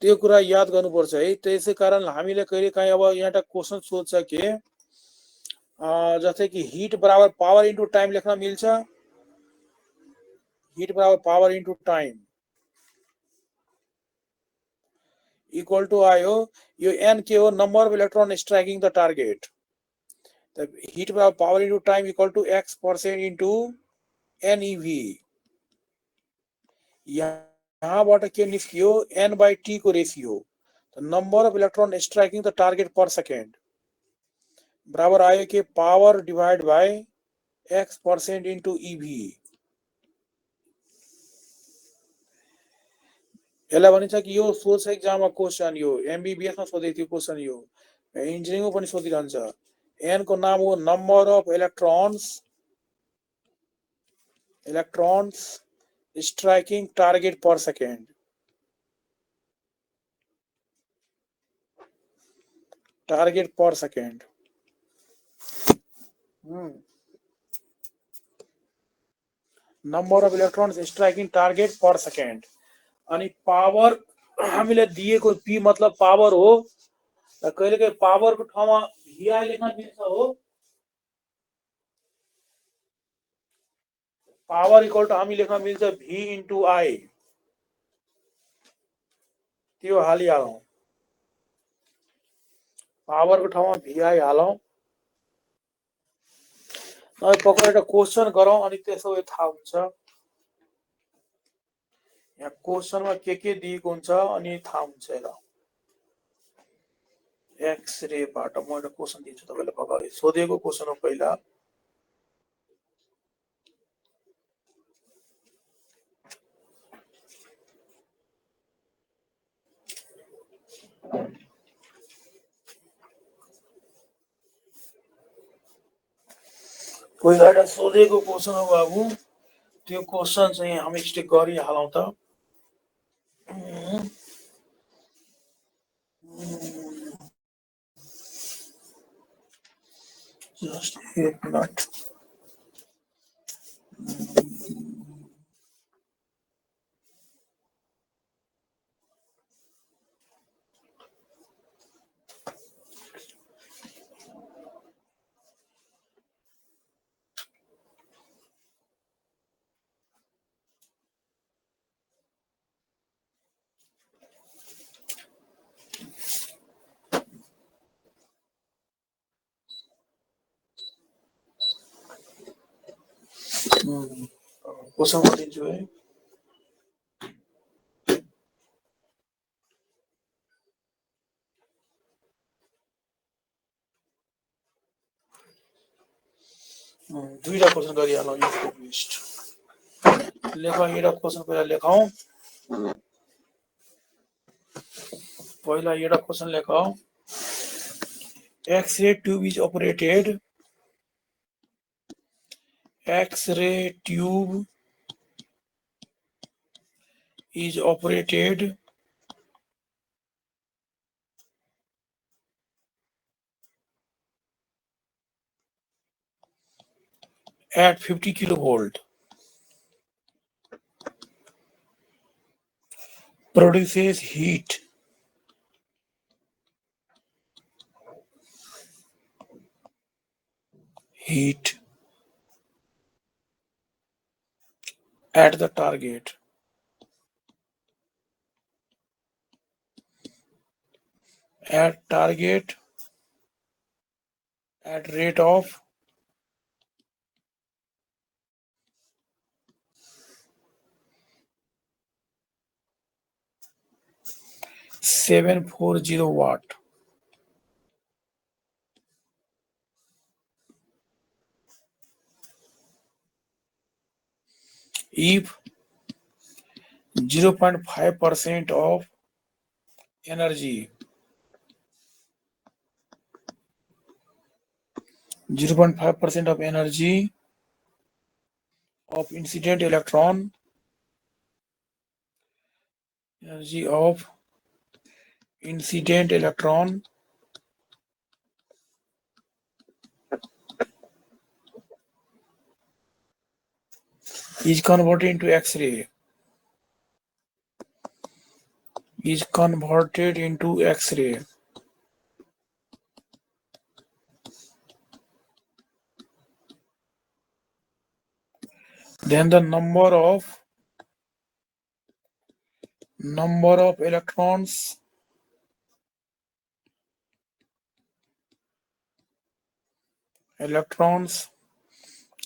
त्यो कुरा याद गर्नुपर्छ है। त्यसै कारण हामीले कहिले काहीँ अब यहाँ एउटा क्वेशन सोध्छ कि जस्तै कि हिट बराबर पावर इन्टु टाइम लेख्न मिल्छ, हिट बराबर power into time equal to आयो, यो n के हो, number of electron striking the target. Heat बराबर power into time equal to x% into n e V. यहाँबाट के निस्कियो, n/t को ratio, number of electron striking the target per second बराबर आयो कि power divide by x% into e V. यसलाई भनिन्छ कि यो सोध्छ एक्जाममा क्वेशन, यो एमबीबीएस मा सोधेको थियो क्वेशन, यो इन्जिनियरिङमा पनि सोधिरहन्छ। n को नाम हो number of electrons striking target per second. Target per second, number of electrons striking target per second. अनि पावर हामीले दिएको p मतलब पावर हो, कहिलेकाहीँ पावरको ठाउँमा vi लेख्न मिल्छ हो, पावर इक्वल टु हामी लेख्न मिल्छ V इन्टु I, त्यो हालिहालौँ। पावरको ठाउँमा VI हालौँ। पक्का एउटा क्वेसन गरौँ अनि त्यसो भए थाहा हुन्छ। यहाँ क्वेसनमा के दिएको हुन्छ अनि थाहा हुन्छ। हेर एक्सरेबाट म एउटा क्वेसन दिन्छु तपाईलाई। पक्का सोधेको क्वेसन हो पहिला। पहिला एउटा सोधेको क्वेसन हो बाबु। त्यो क्वेसन चाहिँ हामी स्टिक गरिहालौँ त। Just a minute. क्वेसन गरिदिन्छु है। दुईटा क्वेसन गरिहालौँ। लेखौँ एउटा क्वेसन पहिला लेखौँ। पहिला एउटा क्वेसन लेखौँ। X-ray tube is operated. X-ray tube is operated at 50 kilovolt. Produces heat. At the target. At target at rate of 740 watt. If 0.5% of energy 0.5% of energy of incident electron is converted into X-ray. Then the number of electrons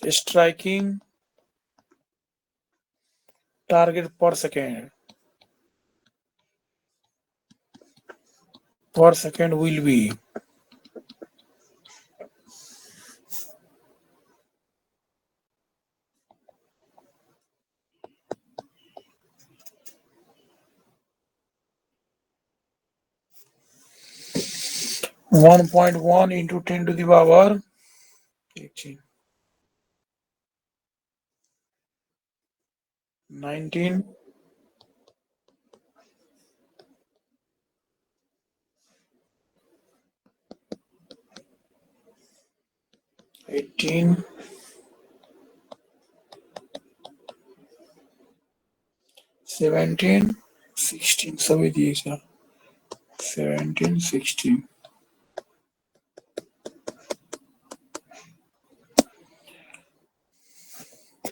striking target per second will be 1.1 into 10 to the power 19 18 17 16 सबै दिएछ 17 16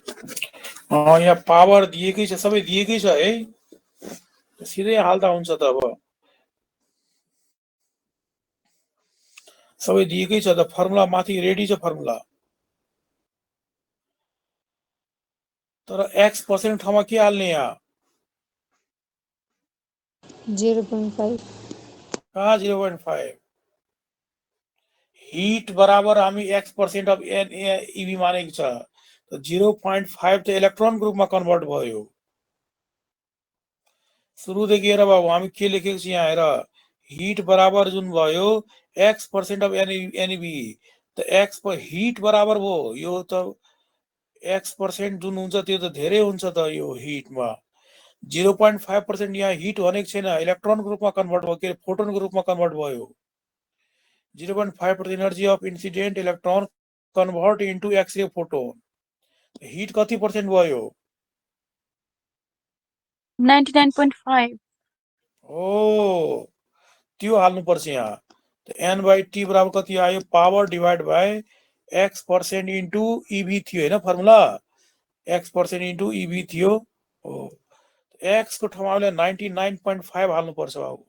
17 यहाँ power दिएकै छ, सबै दिएकै छ है, सिधै हाल्दा हुन्छ त अब सबै दिएकै छ त फर्मुला माथि रेडी छ फर्मुला। तर x% ठाउँमा के हाल्ने यहाँ? 0.5 कहाँ 0.5? हिट बराबर हामी x% अफ इभी मानेको छ, त 0.5 त इलेक्ट्रोनको रूपमा कन्भर्ट भयो। सुरुदेखि हेर बाबु हामी के लेखेको छ यहाँ हेर, हिट बराबर जुन भयो x% अफ एनईबी, त x पर हिट बराबर भयो, यो त x% जुन हुन्छ त्यो त धेरै हुन्छ त यो हिटमा। 0.5% यहाँ हिट भनेको छैन, इलेक्ट्रोनको रूपमा कन्भर्ट भयो, के फोटोनको रूपमा कन्भर्ट भयो। 0.5% energy of incident electron convert into X-ray photon, heat कति पर्सेन्ट भयो? 99.5। ओ त्यो हाल्नुपर्छ यहाँ। त n/t बराबर कति आयो? Power divide by x% into इभी थियो हैन फर्मुला, x% इन्टु इभी थियो हो, x को ठाउँमा हामीले 99.5 हाल्नुपर्छ बाबु।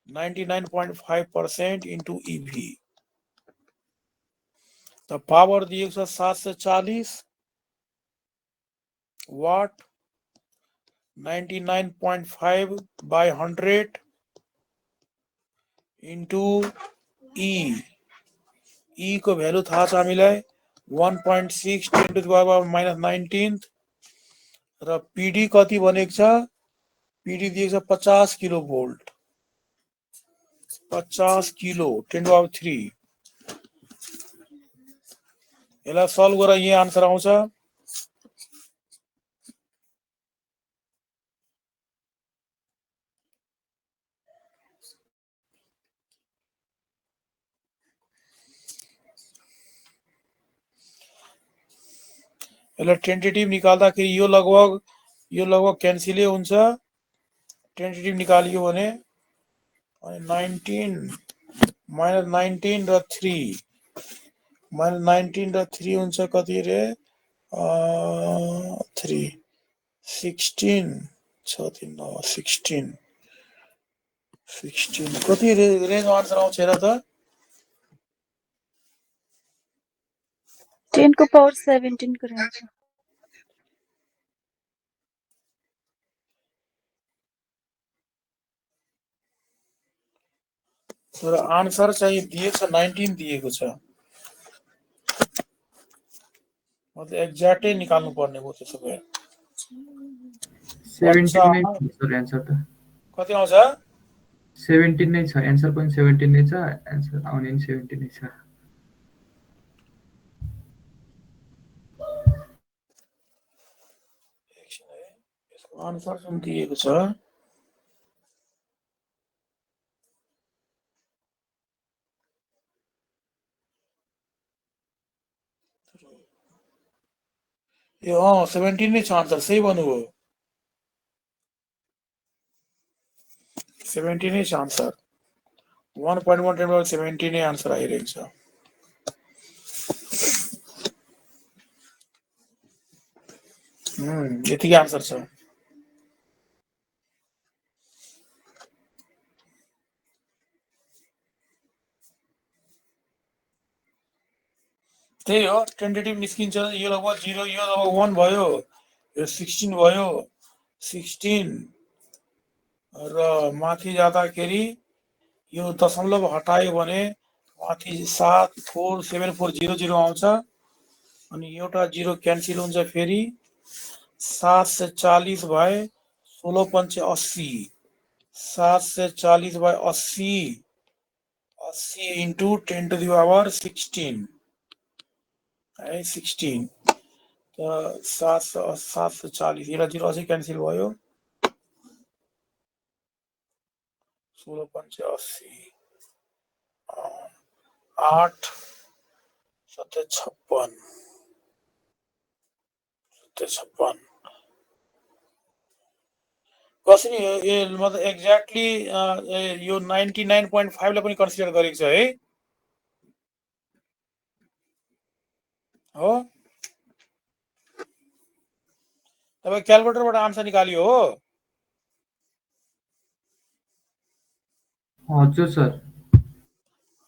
99.5% इन्टु इभी, त पावर दिएको छ 740 वाट। 99.5 by 100 into E को भ्यालु थाहा छ हामीलाई 1.6 10 to the power -19 र PD कति भनेको छ? PD दिएको छ 50 kilo volt, 50 kilo 10 to the power 3। यसलाई सल्भ गरेर यहाँ आन्सर आउँछ। यसलाई टेन्टेटिभ निकाल्दाखेरि यो लगभग क्यान्सिलै हुन्छ। टेन्टेटिभ निकालियो भने 19 -19 र 3 -19 र 3 हुन्छ कति रे? 3 16 16 कति रेंज आन्सर आउँछ हेर त? 10 को पावर 17 को रेंज। तर आन्सर चाहिँ दिएको छ 19 दिएको छ, मतलब एक्ज्याक्टै निकाल्नु पर्ने भयो त्यसो भए। 17 नै छ सर एन्सर त। कति आउँछ? 17 नै छ, एन्सर पनि 17 नै छ, एन्सर आउने पनि 17 नै छ। आन्सर जुन दिएको छ यो 17 नै छ आन्सर, सही भन्नुभयो। 17 नै छ आन्सर, 1.1 10 power 17 नै आन्सर आइरहेको छ। यतिकै आन्सर छ। त्यही हो, टेन्टेटिभ निस्किन्छ। यो लगभग 0, यो लगभग 1 भयो, यो 16 भयो, 16 र माथि जाँदाखेरि यो दशमलव हटायो भने माथि 74740 आउँछ, अनि एउटा 0 क्यान्सिल हुन्छ। फेरि 740 भए 16 पंचे 80, 740 by 80 into 10 to the power 16 है 16। त 740 एउटा 0 अझै क्यान्सिल भयो, 16 पंचे 80 8 7 56 कसरी यो मतलब एक्ज्याक्टली यो 99.5 लाई पनि कन्सिडर गरेको छ है हो। तपाईँ क्यालकुलेटरबाट आन्सर निकालियो हो? हजुर sir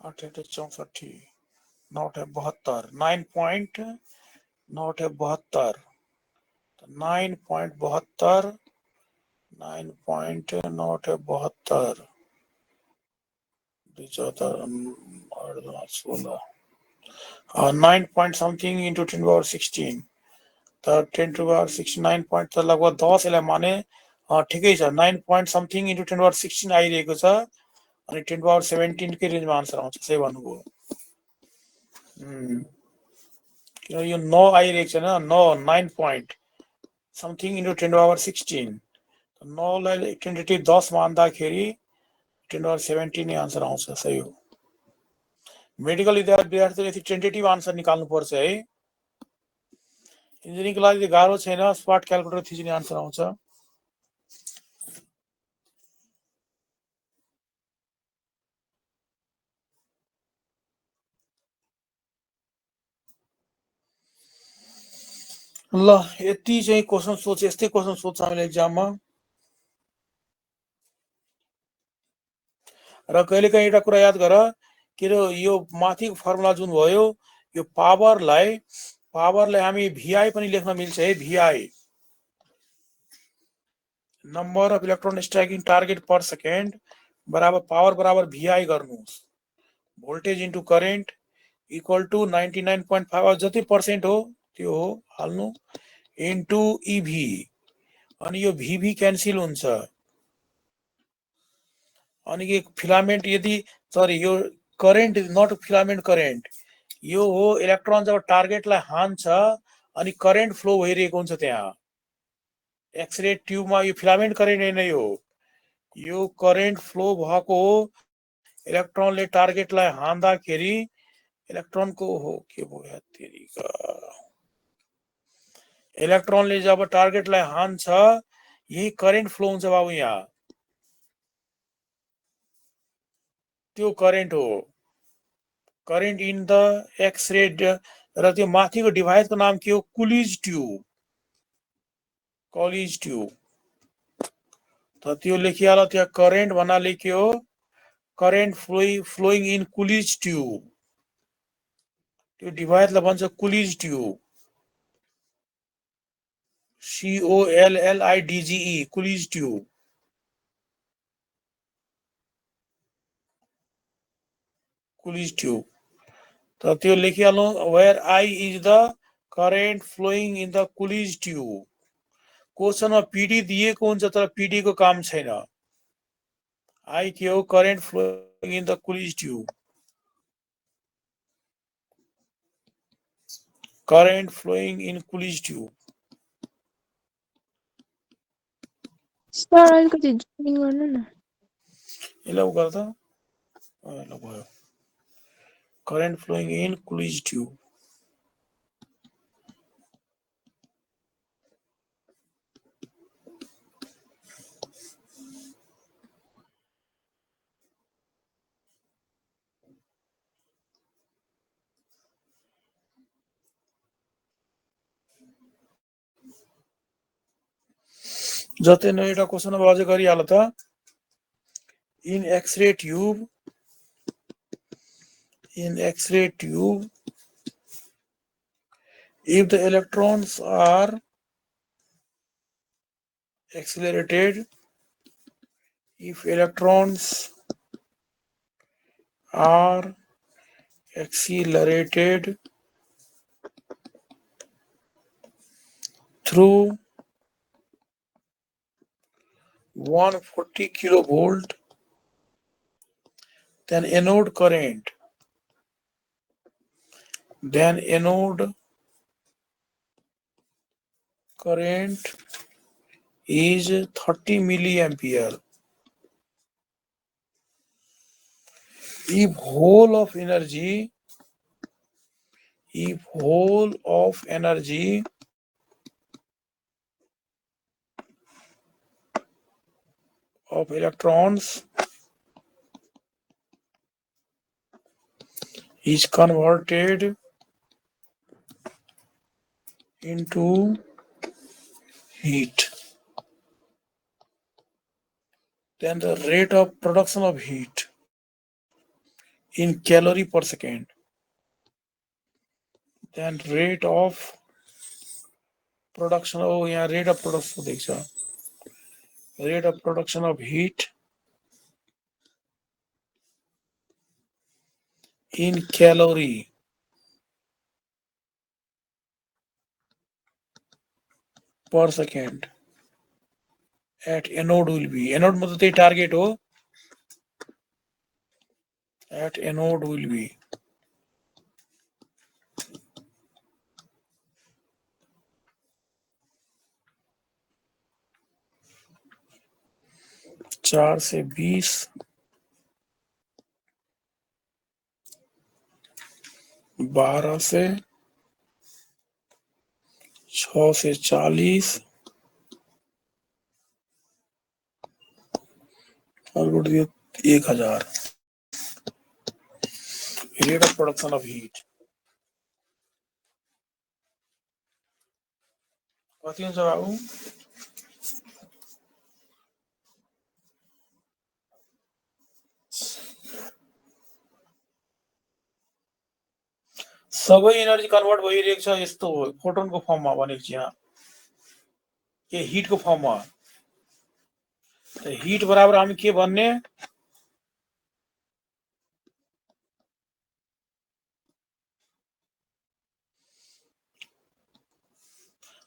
8/64 9/72 9.72 9.72 9.72 9 point something into 10 power 16 त 10 to power 69 point त लगभग 10 यसलाई माने ठिकै छ 9 point something into 10 power 16 आइरहेको छ अनि 10 power 17 कै रेन्जमा आन्सर आउँछ सही भन्नुभयो किन यो 9 आइरहेको छैन 9 point something into 10 power 16 9 लाई टेन्टेटिभ 10 मान्दाखेरि 10 power 17 नै आन्सर आउँछ सही हो मेडिकल विद्यार्थीले यति टेन्टेटिभ आन्सर निकाल्नु पर्छ है इन्जिनियरिङको लागि गाह्रो छैन स्मार्ट क्यालकुलेटर थिचिने आन्सर आउँछ ल यति चाहिँ क्वेशन सोच यस्तै क्वेशन सोध्छ हामीले एक्जाममा र कहिलेकाहीँ एउटा कुरा याद गर कि यो माथिको फर्मुला जुन भयो यो पावरलाई हामी VI पनि लेख्न मिल्छ है VI number of electron striking target per second बराबर पावर बराबर VI गर्नुहोस् voltage into current equal to 99.5 जति पर्सेन्ट हो त्यो हो हाल्नु इन्टु EV अनि यो VV क्यान्सल हुन्छ अनि यो फिलामेन्ट यदि सरी यो करेन्ट नट फिलामेन्ट करेन्ट यो हो इलेक्ट्रोन जब टार्गेटलाई हान्छ अनि करेन्ट फ्लो भइरहेको हुन्छ त्यहाँ एक्सरे ट्युबमा यो फिलामेन्ट करेन्ट नै हो यो करेन्ट फ्लो भएको हो इलेक्ट्रोनले टार्गेटलाई हान्दाखेरि इलेक्ट्रोनको हो के भयो तेरीका इलेक्ट्रोनले जब टार्गेटलाई हान्छ यही करेन्ट फ्लो हुन्छ बाबु यहाँ त्यो करेन्ट हो करेन्ट इन द एक्सरे र त्यो माथिको डिभाइसको नाम के हो कुलिज ट्युब त त्यो लेखिहाल त्यहाँ करेन्ट भन्नाले के हो current flowing in Coolidge tube त्यो डिभाइसलाई भन्छ Coolidge tube COLLIDGE Coolidge tube त त्यो लेखिहाल्नु where I is the current flowing in the Coolidge tube क्वेशनमा PD दिएको हुन्छ तर PD को काम छैन I के हो current flowing in the Coolidge tube current flowing in Coolidge tube sir अलिकति जोइन गर्नु न यसलाई गर्दा ल भयो current flowing in Coolidge tube जतै न एउटा क्वेशन अब अझै गरिहाल त in X-ray tube if the electrons are accelerated through 140 kilovolt then anode current is 30 milliampere if whole of energy of electrons is converted into heat. Then the rate of production of heat in calorie per second. Then rate of production, oh yeah, rate of production dekhcha. Rate of production of heat in calorie per second at anode will be, anode मतलब त्यही target हो, at anode will be 4 से 20, 12 से 6 से 40 और good 1000 rate of production of heat. कति हुन्छ बाबु? सबै energy convert भइरहेको छ यस्तो फोटोनको फर्ममा भनेको छ यहाँ के हिटको फर्ममा. त हिट बराबर हामी के भन्ने?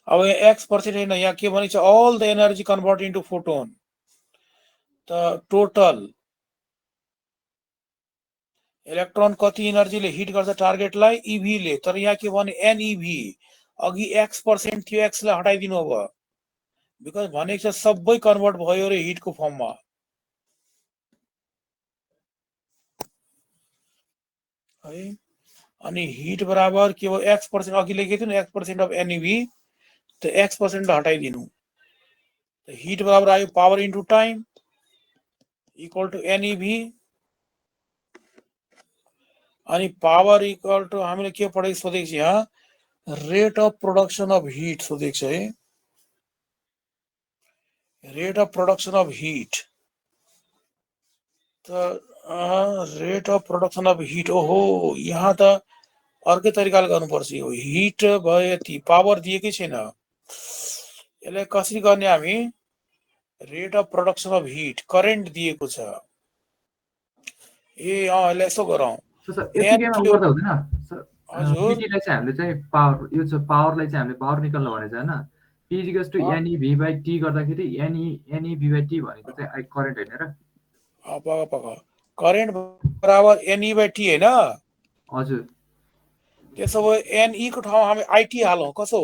अब x% हैन, यहाँ के भनेको छ all the energy convert into photon. त टोटल इलेक्ट्रोन कति एनर्जीले हिट गर्छ टार्गेटलाई? इभी ले. तर यहाँ के भने एनइभी. अघि x% थियो, x लाई हटाइदिनु अब. बिकज भनेको छ सबै कन्भर्ट भयो रे हिटको फर्ममा. है अनि हिट बराबर के हो? x% अघि लेखेको थियो नि x% अफ एनइभी. तो x% हटाइदिनु. तो हिट बराबर आयो power into time equal to N e V. अनि पावर इक्वल टु हामीले के पढेको सोधेको छ यहाँ? Rate of production of heat सोधेको छ है. Rate of production of heat. त rate of production of heat. ओहो, यहाँ त अर्कै तरिकाले गर्नुपर्छ. यो हिट भयो यति, पावर दिएकै छैन. यसलाई कसरी गर्ने हामी? Rate of production of hit current दिएको छ. ए यसलाई यसो गरौँ. यतिकैमा गर्दा हुँदैन सर? हजुर. पीटीलाई चाहिँ हामीले चाहिँ पावर, यो चाहिँ पावरलाई चाहिँ हामीले पावर निकाल्नु भनेको छ हैन? P equals to N e V by T गर्दाखेरि एनइभी बाइ टी भनेको चाहिँ करेन्ट हैन र? करेन्ट बराबर एनई बाइ टी हैन? हजुर. त्यसो भए एनई को ठाउँमा हामी आईटी हालौं. कसो?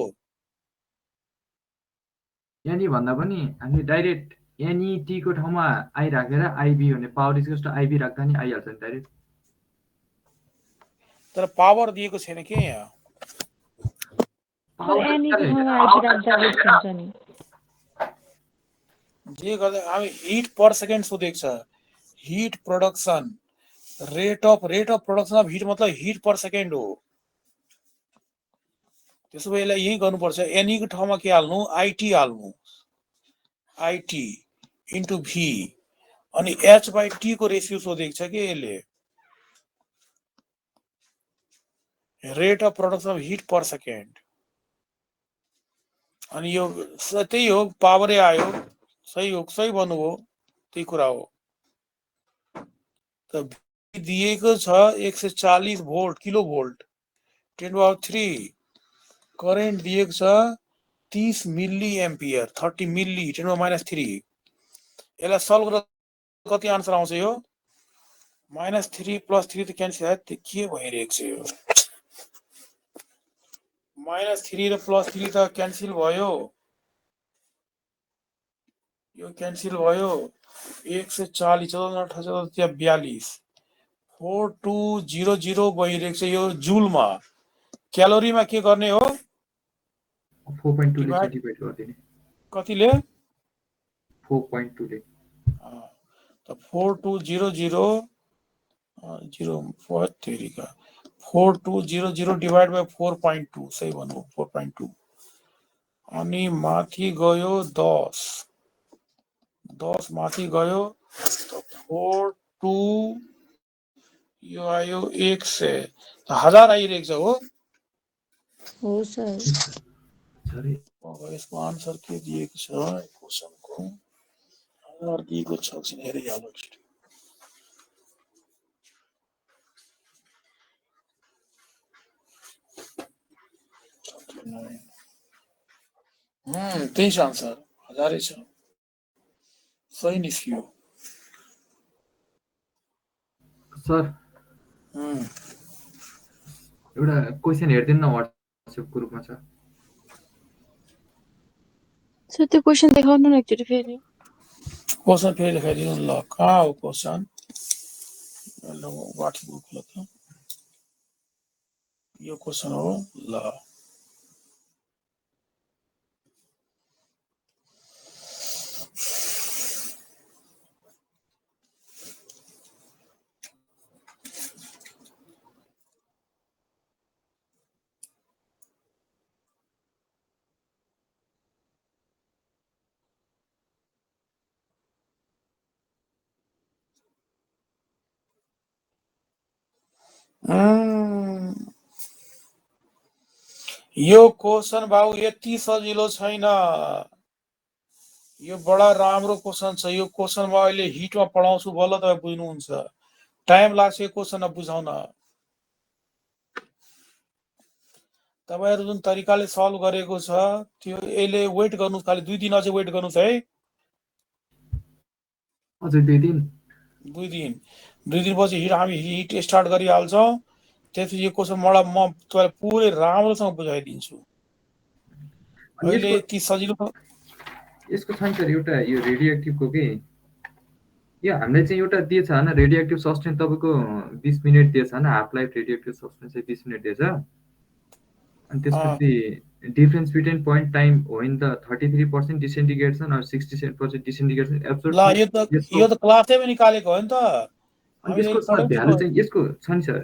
एनई भन्दा पनि हामी डाइरेक्ट एनईटी को ठाउँमा आई राखेर आईबी भने पावर इक्वल्स टु आईबी राख्दा नि आइहाल्छ नि डाइरेक्ट. तर पावर दिएको छैन के यहाँ? जे गर्दा हामी हिट पर सेकेन्ड सोधेको छ. Hit production rate of production of hit मतलब हिट पर सेकेन्ड हो. त्यसो भए यसलाई यही गर्नुपर्छ. एनई को ठाउँमा के हाल्नु? आईटी हाल्नु. आईटी इन्टु भी. अनि एच बाइ टी को रेसियो सोधेको छ के यसले? Rate of production of hit per second. अनि यो त्यही हो, पावरै आयो. सही हो, सही भन्नुभयो, त्यही कुरा हो. त दिएको छ 140 भोल्ट, किलो भोल्ट, 10⁻³ करेन्ट दिएको छ 30 मिली एम्पियर, 30 मिली 10⁻³ यसलाई सल्भ गर्दा कति आन्सर आउँछ? यो -3 + 3 त क्यान्सल भयो. त्यो के भइरहेको छ? यो -3 र +3 त क्यान्सल भयो. यो क्यान्सल भयो. 140 42 4200 भइरहेको छ. यो जुलमा. क्यालोरीमा के गर्ने हो? 4.2 ले डिभाइड गर्दिने. कतिले? 4.2 ले. त 4200 0 4200 डिवाइड बाइ 4.2. सही भन्नु, 4.2. 4.2 अनि माथि गयो 10 माथि गयो 4 2 यो आयो 100 1000 आइरहेको छ हो हो सर सरी अब यसको आन्सर के दिएको छ क्वेशनको 1000 दिएको छ एकछिन हेरिहालौँ छिटो 39 त्यही छ आन्सर 1000 छ सही निस्कियो सर एउटा क्वेशन हेर्दिनु न व्हाट्सएप ग्रुपमा छ सर त्यो क्वेसन देखाउनु न एकचोटि फेरि क्वेशन फेरि देखाइदिनु ल कहाँ हो क्वेशन ल व्हाट्सएप ग्रुप ल त यो क्वेशन हो ल यो क्वेशन बाबु यति सजिलो छैन यो बडा राम्रो क्वेशन छ यो क्वेशन म अहिले हिटमा पढाउँछु बल्ल तपाईँ बुझ्नुहुन्छ टाइम लाग्छ यो क्वेशन बुझाउन तपाईहरु जुन तरिकाले सल्भ गरेको छ त्यो यसले वेट गर्नु खाली 2 दिन अझै वेट गर्नुस् है अझै 2 दिन 2 दिनपछि हामी हिट स्टार्ट गरिहाल्छौं त्यसपछि यो क्वेशन मलाई म तपाईलाई पुरै राम्रोसँग बुझाइदिन्छु अहिले यति सजिलो यसको छैन सर एउटा यो रेडियोएक्टिभको के यो हामीले चाहिँ एउटा दिएछ हैन रेडियोएक्टिभ सस्टेन तपाईको 20 मिनेट दिएछ हैन हाफ लाइफ रेडियोएक्टिभ सस्टेन चाहिँ 20 मिनेट दिएछ अनि त्यसपछि difference between point time when the 33% disintegration और 67% डिसइन्टिग्रेसन एब्सोल्युट ल यो त क्लासैमा निकालेको हो नि त अनि त्यसको सर भ्यालु चाहिँ यसको छ नि सर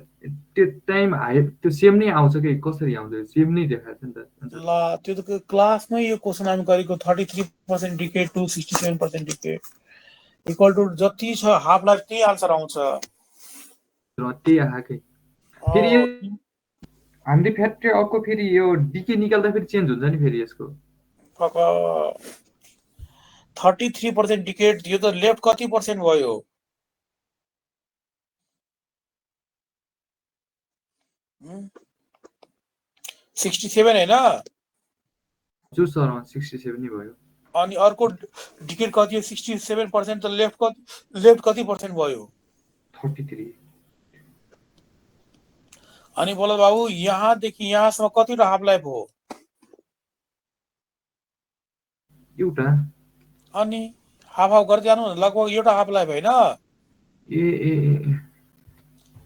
त्यो टाइम आयो त्यो सेम नै आउँछ कि कसरी आउँछ सेम नै देखाएको छ नि त ल त्यो त क्लासमै यो क्वेशन हामी गरेको 33% decade to 67% decade equal to जति छ हाफ लाइफ त्यही आन्सर आउँछ र त्यही आके फेरि हामीले फ्याक्ट्री अर्को फेरि यो डिके निकाल्दा फेरि चेन्ज हुन्छ नि फेरि यसको 33% डिकेड यो त लेफ्ट कति पर्सेन्ट भयो Hmm? 67 हैन जो सर 67 नै भयो अनि अर्को डिकेड कति हो 67% त लेफ्ट कति पर्सेन्ट भयो 33 अनि बोल बाबु यहाँ देखि यहाँसम्म कति हाफ लाइफ हो एउटा अनि हाफ गर्दै जानु लगभग एउटा हाफ लाइफ हैन ए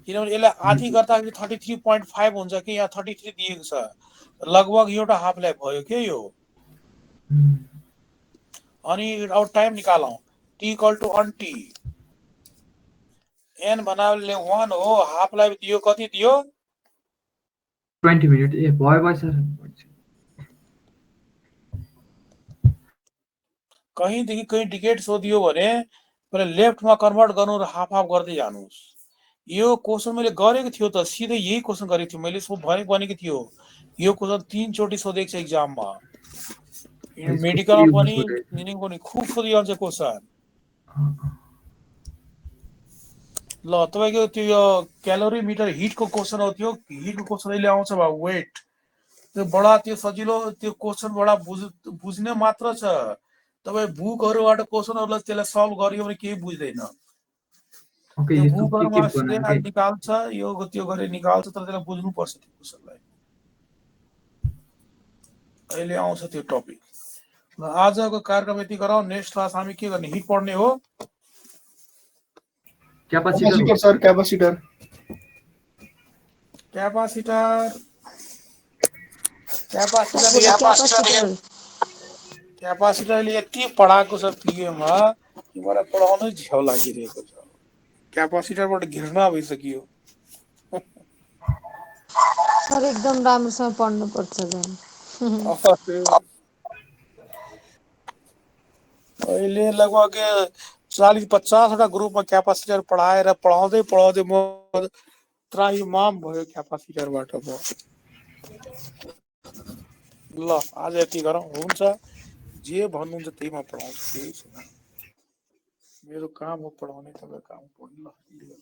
किनभने यसलाई आधी गर्दाखेरि 33.5 हुन्छ कि यहाँ 33 दिएको छ लगभग एउटा हाफ लाइफ भयो के यो अनि अब टाइम निकालौं t equal to on t n बनाले 1 हो हाफ लाइफ दियो कति दियो 20 मिनेट ए भयो सर कहीं देखि कहीं डिकेड सोधियो भने पहिले लेफ्टमा कन्भर्ट गर्नु र हाफ गर्दै जानुस् यो क्वेशन मैले गरेको थियो त सिधै यही क्वेशन गरेको थियो मैले सो भनेको थियो यो क्वेशन 3 चोटी सोधेको छ एक्जाममा मेडिकलमा पनि इन्जिनियरिङ पनि खूब सोधिन्छ क्वेशन ल तपाईको त्यो क्यालोरी मिटर हिटको क्वेशन हो त्यो हिटको क्वेशन अहिले आउँछ बा वेट त्यो बडा त्यो सजिलो त्यो क्वेशन बडा बुझ्ने मात्र छ तपाई बुकहरुबाट क्वेशनहरुलाई त्यसलाई सल्भ गरियो भने केही बुझ्दैन ओके यो यसको बुकहरुमा के सिधै निकाल्छ यो त्यो गरे निकाल्छ तर त्यसलाई बुझ्नु पर्छ त्यो क्वेशनलाई अहिले आउँछ त्यो टपिक ल आजको कार्यक्रम यति गरौँ नेक्स्ट क्लास हामी के गर्ने हिट पढ्ने हो क्यापासिटर सर क्यापासिटर क्यापासिटरले यति पढाएको छ पिएमा कि मलाई पढाउनै झ्याउ लागिरहेको छ क्यापासिटरबाट घिर्ना भइसक्यो सर एकदम राम्रोसँग पढ्नु पर्छ अहिले लगभग 40-50 ग्रुपमा क्यापासिटर पढाउँदै म त्राहिमाम भयो क्यापासिटरबाट म। ल आज यति गरौँ, हुन्छ। जे भन्नुहुन्छ त्यही म पढाउँछु, केही छैन। मेरो काम हो पढाउने, तपाईँ काम पढ्नु ल।